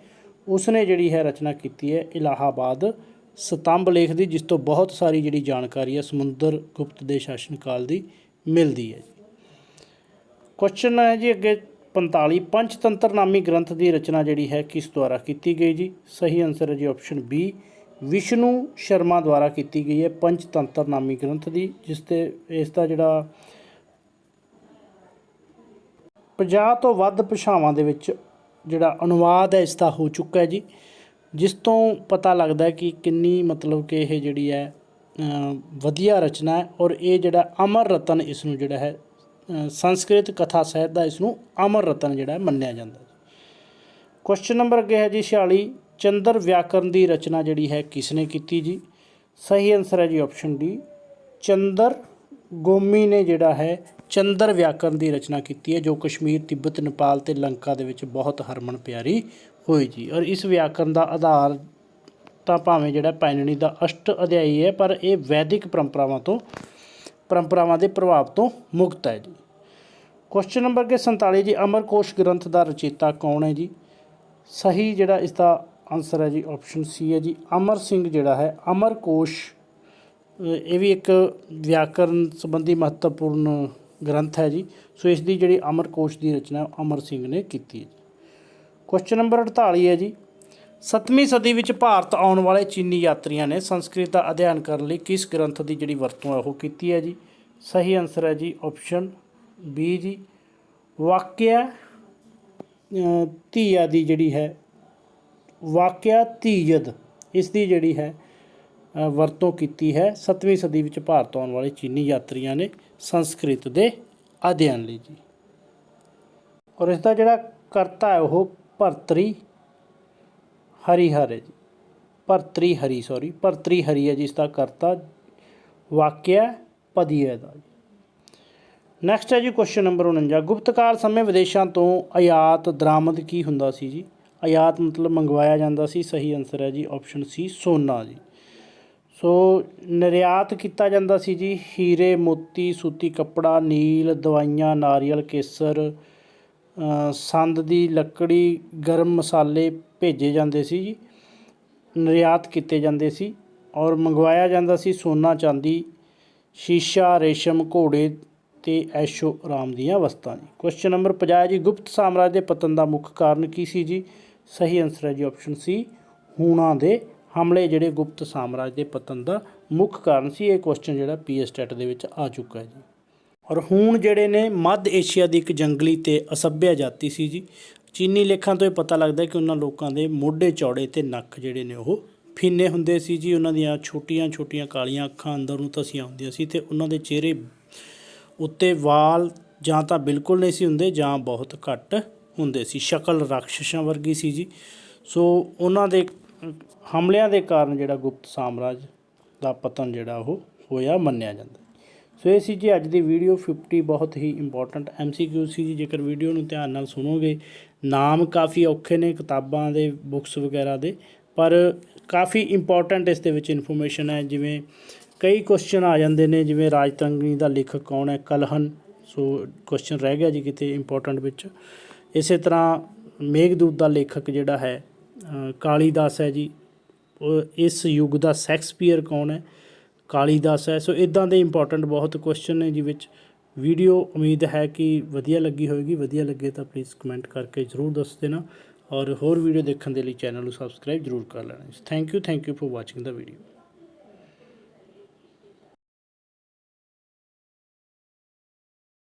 Speaker 1: ਉਸਨੇ ਜਿਹੜੀ ਹੈ ਰਚਨਾ ਕੀਤੀ ਹੈ ਇਲਾਹਾਬਾਦ ਸਤੰਭ ਲੇਖ ਦੀ, ਜਿਸ ਤੋਂ ਬਹੁਤ ਸਾਰੀ ਜਿਹੜੀ ਜਾਣਕਾਰੀ ਹੈ ਸਮੁੰਦਰ ਗੁਪਤ ਦੇ ਸ਼ਾਸਨ ਕਾਲ ਦੀ ਮਿਲਦੀ ਹੈ ਜੀ। ਕੁਐਸਚਨ ਹੈ ਜੀ ਅੱਗੇ 45, ਪੰਚਤੰਤਰ ਨਾਮੀ ਗ੍ਰੰਥ ਦੀ ਰਚਨਾ ਜਿਹੜੀ ਹੈ ਕਿਸ ਦੁਆਰਾ ਕੀਤੀ ਗਈ ਜੀ। ਸਹੀ ਆਨਸਰ ਹੈ ਜੀ ਆਪਸ਼ਨ ਬੀ, ਵਿਸ਼ਨੂੰ ਸ਼ਰਮਾ ਦੁਆਰਾ ਕੀਤੀ ਗਈ ਹੈ ਪੰਚਤੰਤਰ ਨਾਮੀ ਗ੍ਰੰਥ ਦੀ, ਜਿਸ ਤੇ ਇਸ ਦਾ ਜਿਹੜਾ 50 ਤੋਂ ਵੱਧ ਭਾਸ਼ਾਵਾਂ ਦੇ ਵਿੱਚ ਜਿਹੜਾ ਅਨੁਵਾਦ ਹੈ ਇਸ ਦਾ ਹੋ ਚੁੱਕਾ ਹੈ ਜੀ, ਜਿਸ ਤੋਂ ਪਤਾ ਲੱਗਦਾ ਕਿ ਕਿੰਨੀ ਮਤਲਬ ਕਿ ਇਹ ਜਿਹੜੀ ਹੈ ਵਧੀਆ ਰਚਨਾ ਹੈ। ਔਰ ਇਹ ਜਿਹੜਾ ਅਮਰ ਰਤਨ ਇਸ ਨੂੰ ਜਿਹੜਾ ਹੈ ਸੰਸਕ੍ਰਿਤ ਕਥਾ ਸਾਹਿਤ ਦਾ ਇਸ ਨੂੰ ਅਮਰ ਰਤਨ ਜਿਹੜਾ ਮੰਨਿਆ ਜਾਂਦਾ। ਕੁਐਸਚਨ ਨੰਬਰ ਅੱਗੇ ਹੈ ਜੀ 46, ਚੰਦਰ ਵਿਆਕਰਨ ਦੀ ਰਚਨਾ ਜਿਹੜੀ ਹੈ ਕਿਸ ਨੇ ਕੀਤੀ ਜੀ। ਸਹੀ ਆਨਸਰ ਹੈ ਜੀ ਆਪਸ਼ਨ ਡੀ, ਚੰਦਰ ਗੋਮੀ ਨੇ ਜਿਹੜਾ ਹੈ ਚੰਦਰ ਵਿਆਕਰਨ ਦੀ ਰਚਨਾ ਕੀਤੀ ਹੈ, ਜੋ ਕਸ਼ਮੀਰ, ਤਿੱਬਤ, ਨੇਪਾਲ ਅਤੇ ਲੰਕਾ ਦੇ ਵਿੱਚ ਬਹੁਤ ਹਰਮਨ ਪਿਆਰੀ ਹੋਈ ਜੀ। ਔਰ ਇਸ ਵਿਆਕਰਨ ਦਾ ਆਧਾਰ ਤਾਂ ਭਾਵੇਂ ਜਿਹੜਾ ਪਾਣਿਨੀ ਦਾ ਅਸ਼ਟ ਅਧਿਆਈ ਹੈ, ਪਰ ਇਹ ਵੈਦਿਕ ਪਰੰਪਰਾਵਾਂ ਦੇ ਪ੍ਰਭਾਵ ਤੋਂ ਮੁਕਤ ਹੈ ਜੀ। ਕੁਐਸਚਨ ਨੰਬਰ ਅੱਗੇ 47 ਜੀ, ਅਮਰਕੋਸ਼ ਗ੍ਰੰਥ ਦਾ ਰਚੇਤਾ ਕੌਣ ਹੈ ਜੀ। ਸਹੀ ਜਿਹੜਾ ਇਸ ਦਾ ਆਨਸਰ ਹੈ ਜੀ ਆਪਸ਼ਨ ਸੀ ਹੈ ਜੀ, ਅਮਰ ਸਿੰਘ ਜਿਹੜਾ ਹੈ ਅਮਰਕੋਸ਼, ਇਹ ਵੀ ਇੱਕ ਵਿਆਕਰਨ ਸੰਬੰਧੀ ਮਹੱਤਵਪੂਰਨ ਗ੍ਰੰਥ ਹੈ ਜੀ। ਸੋ ਇਸ ਦੀ ਜਿਹੜੀ ਅਮਰਕੋਸ਼ ਦੀ ਰਚਨਾ ਅਮਰ ਸਿੰਘ ਨੇ ਕੀਤੀ ਹੈ। ਕੁਐਸਚਨ ਨੰਬਰ 48 ਹੈ ਜੀ, 7ਵੀਂ ਸਦੀ ਵਿੱਚ ਭਾਰਤ ਆਉਣ ਵਾਲੇ ਚੀਨੀ ਯਾਤਰੀਆਂ ਨੇ ਸੰਸਕ੍ਰਿਤ ਦਾ ਅਧਿਐਨ ਕਰਨ ਲਈ ਕਿਸ ਗ੍ਰੰਥ ਦੀ ਜਿਹੜੀ ਵਰਤੋਂ ਹੈ ਉਹ ਕੀਤੀ ਹੈ ਜੀ। ਸਹੀ ਆਨਸਰ ਹੈ ਜੀ ਆਪਸ਼ਨ ਬੀ ਜੀ, ਵਾਕਿਆ ਧੀਆ ਦੀ ਜਿਹੜੀ ਹੈ, ਵਾਕਿਆ ਧੀਯਦ, ਇਸ ਦੀ ਜਿਹੜੀ ਹੈ ਵਰਤੋਂ ਕੀਤੀ ਹੈ 7ਵੀਂ ਸਦੀ ਵਿੱਚ ਭਾਰਤ ਆਉਣ ਵਾਲੇ ਚੀਨੀ ਯਾਤਰੀਆਂ ਨੇ ਸੰਸਕ੍ਰਿਤ ਦੇ ਅਧਿਐਨ ਲਈ ਜੀ। ਔਰ ਇਸ ਦਾ ਜਿਹੜਾ ਕਰਤਾ ਹੈ ਉਹ ਭਰਤਰੀ ਹਰੀਹਰ ਹੈ ਜੀ, ਭਰਤਰੀ ਹਰੀ ਹੈ ਜੀ ਇਸ ਦਾ ਕਰਤਾ, ਵਾਕਿਆ ਪਦੀਏ ਦਾ। ਨੈਕਸਟ ਹੈ ਜੀ ਕੁਐਸਚਨ ਨੰਬਰ 49, ਗੁਪਤ ਕਾਲ ਸਮੇਂ ਵਿਦੇਸ਼ਾਂ ਤੋਂ ਆਯਾਤ ਦਰਾਮਦ ਕੀ ਹੁੰਦਾ ਸੀ ਜੀ। ਆਯਾਤ ਮਤਲਬ ਮੰਗਵਾਇਆ ਜਾਂਦਾ ਸੀ। ਸਹੀ ਆਨਸਰ ਹੈ ਜੀ ਆਪਸ਼ਨ ਸੀ ਸੋਨਾ ਜੀ। ਸੋ ਨਿਰਯਾਤ ਕੀਤਾ ਜਾਂਦਾ ਸੀ ਜੀ ਹੀਰੇ ਮੋਤੀ, ਸੂਤੀ ਕੱਪੜਾ, ਨੀਲ, ਦਵਾਈਆਂ, ਨਾਰੀਅਲ, ਕੇਸਰ, ਸੰਦ ਦੀ ਲੱਕੜੀ, ਗਰਮ ਮਸਾਲੇ ਭੇਜੇ ਜਾਂਦੇ ਸੀ ਜੀ, ਨਿਰਯਾਤ ਕੀਤੇ ਜਾਂਦੇ ਸੀ। ਔਰ ਮੰਗਵਾਇਆ ਜਾਂਦਾ ਸੀ ਸੋਨਾ, ਚਾਂਦੀ, ਸ਼ੀਸ਼ਾ, ਰੇਸ਼ਮ, ਘੋੜੇ ਅਤੇ ਐਸ਼ੋ ਆਰਾਮ ਦੀਆਂ ਵਸਤਾਂ ਜੀ। ਕੁਐਸਚਨ ਨੰਬਰ 50 ਜੀ, ਗੁਪਤ ਸਾਮਰਾਜ ਦੇ ਪਤਨ ਦਾ ਮੁੱਖ ਕਾਰਨ ਕੀ ਸੀ ਜੀ। ਸਹੀ ਆਨਸਰ ਹੈ ਜੀ ਆਪਸ਼ਨ ਸੀ ਹੂਣਾਂ ਦੇ ਹਮਲੇ, ਜਿਹੜੇ ਗੁਪਤ ਸਾਮਰਾਜ ਦੇ ਪਤਨ ਦਾ ਮੁੱਖ ਕਾਰਨ ਸੀ। ਇਹ ਕੁਐਸਚਨ ਜਿਹੜਾ PSTET ਦੇ ਵਿੱਚ ਆ ਚੁੱਕਾ ਹੈ ਜੀ। ਔਰ ਹੂਣ ਜਿਹੜੇ ਨੇ ਮੱਧ ਏਸ਼ੀਆ ਦੀ ਇੱਕ ਜੰਗਲੀ ਅਤੇ ਅਸੱਭਿਆ ਜਾਤੀ ਸੀ ਜੀ। ਚੀਨੀ ਲੇਖਾਂ ਤੋਂ ਇਹ ਪਤਾ ਲੱਗਦਾ ਕਿ ਉਹਨਾਂ ਲੋਕਾਂ ਦੇ ਮੋਢੇ ਚੌੜੇ ਅਤੇ ਨੱਕ ਜਿਹੜੇ ਨੇ ਉਹ ਫਿੰਨੇ ਹੁੰਦੇ ਸੀ ਜੀ। ਉਹਨਾਂ ਦੀਆਂ ਛੋਟੀਆਂ ਛੋਟੀਆਂ ਕਾਲੀਆਂ ਅੱਖਾਂ ਅੰਦਰ ਨੂੰ ਧਸੀਆਂ ਹੁੰਦੀਆਂ ਸੀ ਅਤੇ ਉਹਨਾਂ ਦੇ ਚਿਹਰੇ ਉੱਤੇ ਵਾਲ ਜਾਂ ਤਾਂ ਬਿਲਕੁਲ ਨਹੀਂ ਸੀ ਹੁੰਦੇ ਜਾਂ ਬਹੁਤ ਘੱਟ ਹੁੰਦੇ ਸੀ। ਸ਼ਕਲ ਰਾਖਸ਼ਾਂ ਵਰਗੀ ਸੀ ਜੀ। ਸੋ ਉਹਨਾਂ ਦੇ ਹਮਲਿਆਂ ਦੇ ਕਾਰਨ ਜਿਹੜਾ ਗੁਪਤ ਸਾਮਰਾਜ ਦਾ ਪਤਨ ਜਿਹੜਾ ਉਹ ਹੋਇਆ ਮੰਨਿਆ ਜਾਂਦਾ। ਸੋ ਇਹ ਸੀ ਜੀ ਅੱਜ ਦੀ ਵੀਡੀਓ 50 ਬਹੁਤ ਹੀ ਇੰਪੋਰਟੈਂਟ MCQ ਸੀ ਜੀ। ਜੇਕਰ ਵੀਡੀਓ ਨੂੰ ਧਿਆਨ ਨਾਲ ਸੁਣੋਗੇ, ਨਾਮ ਕਾਫੀ ਔਖੇ ਨੇ ਕਿਤਾਬਾਂ ਦੇ, ਬੁੱਕਸ ਵਗੈਰਾ ਦੇ, ਪਰ ਕਾਫੀ ਇੰਪੋਰਟੈਂਟ ਇਸ ਦੇ ਵਿੱਚ ਇਨਫੋਰਮੇਸ਼ਨ ਹੈ। ਜਿਵੇਂ ਕਈ ਕੁਐਸਚਨ ਆ ਜਾਂਦੇ ਨੇ, ਜਿਵੇਂ ਰਾਜਤਰੰਗਣੀ ਦਾ ਲੇਖਕ ਕੌਣ ਹੈ, ਕਲਹਨ। ਸੋ ਕੁਐਸਚਨ ਰਹਿ ਗਿਆ ਜੀ ਕਿਤੇ ਇੰਪੋਰਟੈਂਟ ਵਿੱਚ। ਇਸੇ ਤਰ੍ਹਾਂ ਮੇਘਦੂਤ ਦਾ ਲੇਖਕ ਜਿਹੜਾ ਹੈ ਕਾਲੀਦਾਸ ਹੈ ਜੀ। ਇਸ ਯੁੱਗ ਦਾ ਸ਼ੈਕਸਪੀਅਰ ਕੌਣ ਹੈ, ਕਾਲੀਦਾਸ ਹੈ। ਸੋ ਇੱਦਾਂ ਦੇ ਇੰਪੋਰਟੈਂਟ ਬਹੁਤ ਕੁਐਸਚਨ ਨੇ ਜੀ ਵਿੱਚ। ਵੀਡੀਓ ਉਮੀਦ ਹੈ ਕਿ ਵਧੀਆ ਲੱਗੀ ਹੋਵੇਗੀ। ਵਧੀਆ ਲੱਗੇ ਤਾਂ ਪਲੀਜ਼ ਕਮੈਂਟ ਕਰਕੇ ਜ਼ਰੂਰ ਦੱਸ ਦੇਣਾ, ਔਰ ਹੋਰ ਵੀਡੀਓ ਦੇਖਣ ਦੇ ਲਈ ਚੈਨਲ ਨੂੰ ਸਬਸਕ੍ਰਾਈਬ ਜ਼ਰੂਰ ਕਰ ਲੈਣਾ। Thank you for watching the video.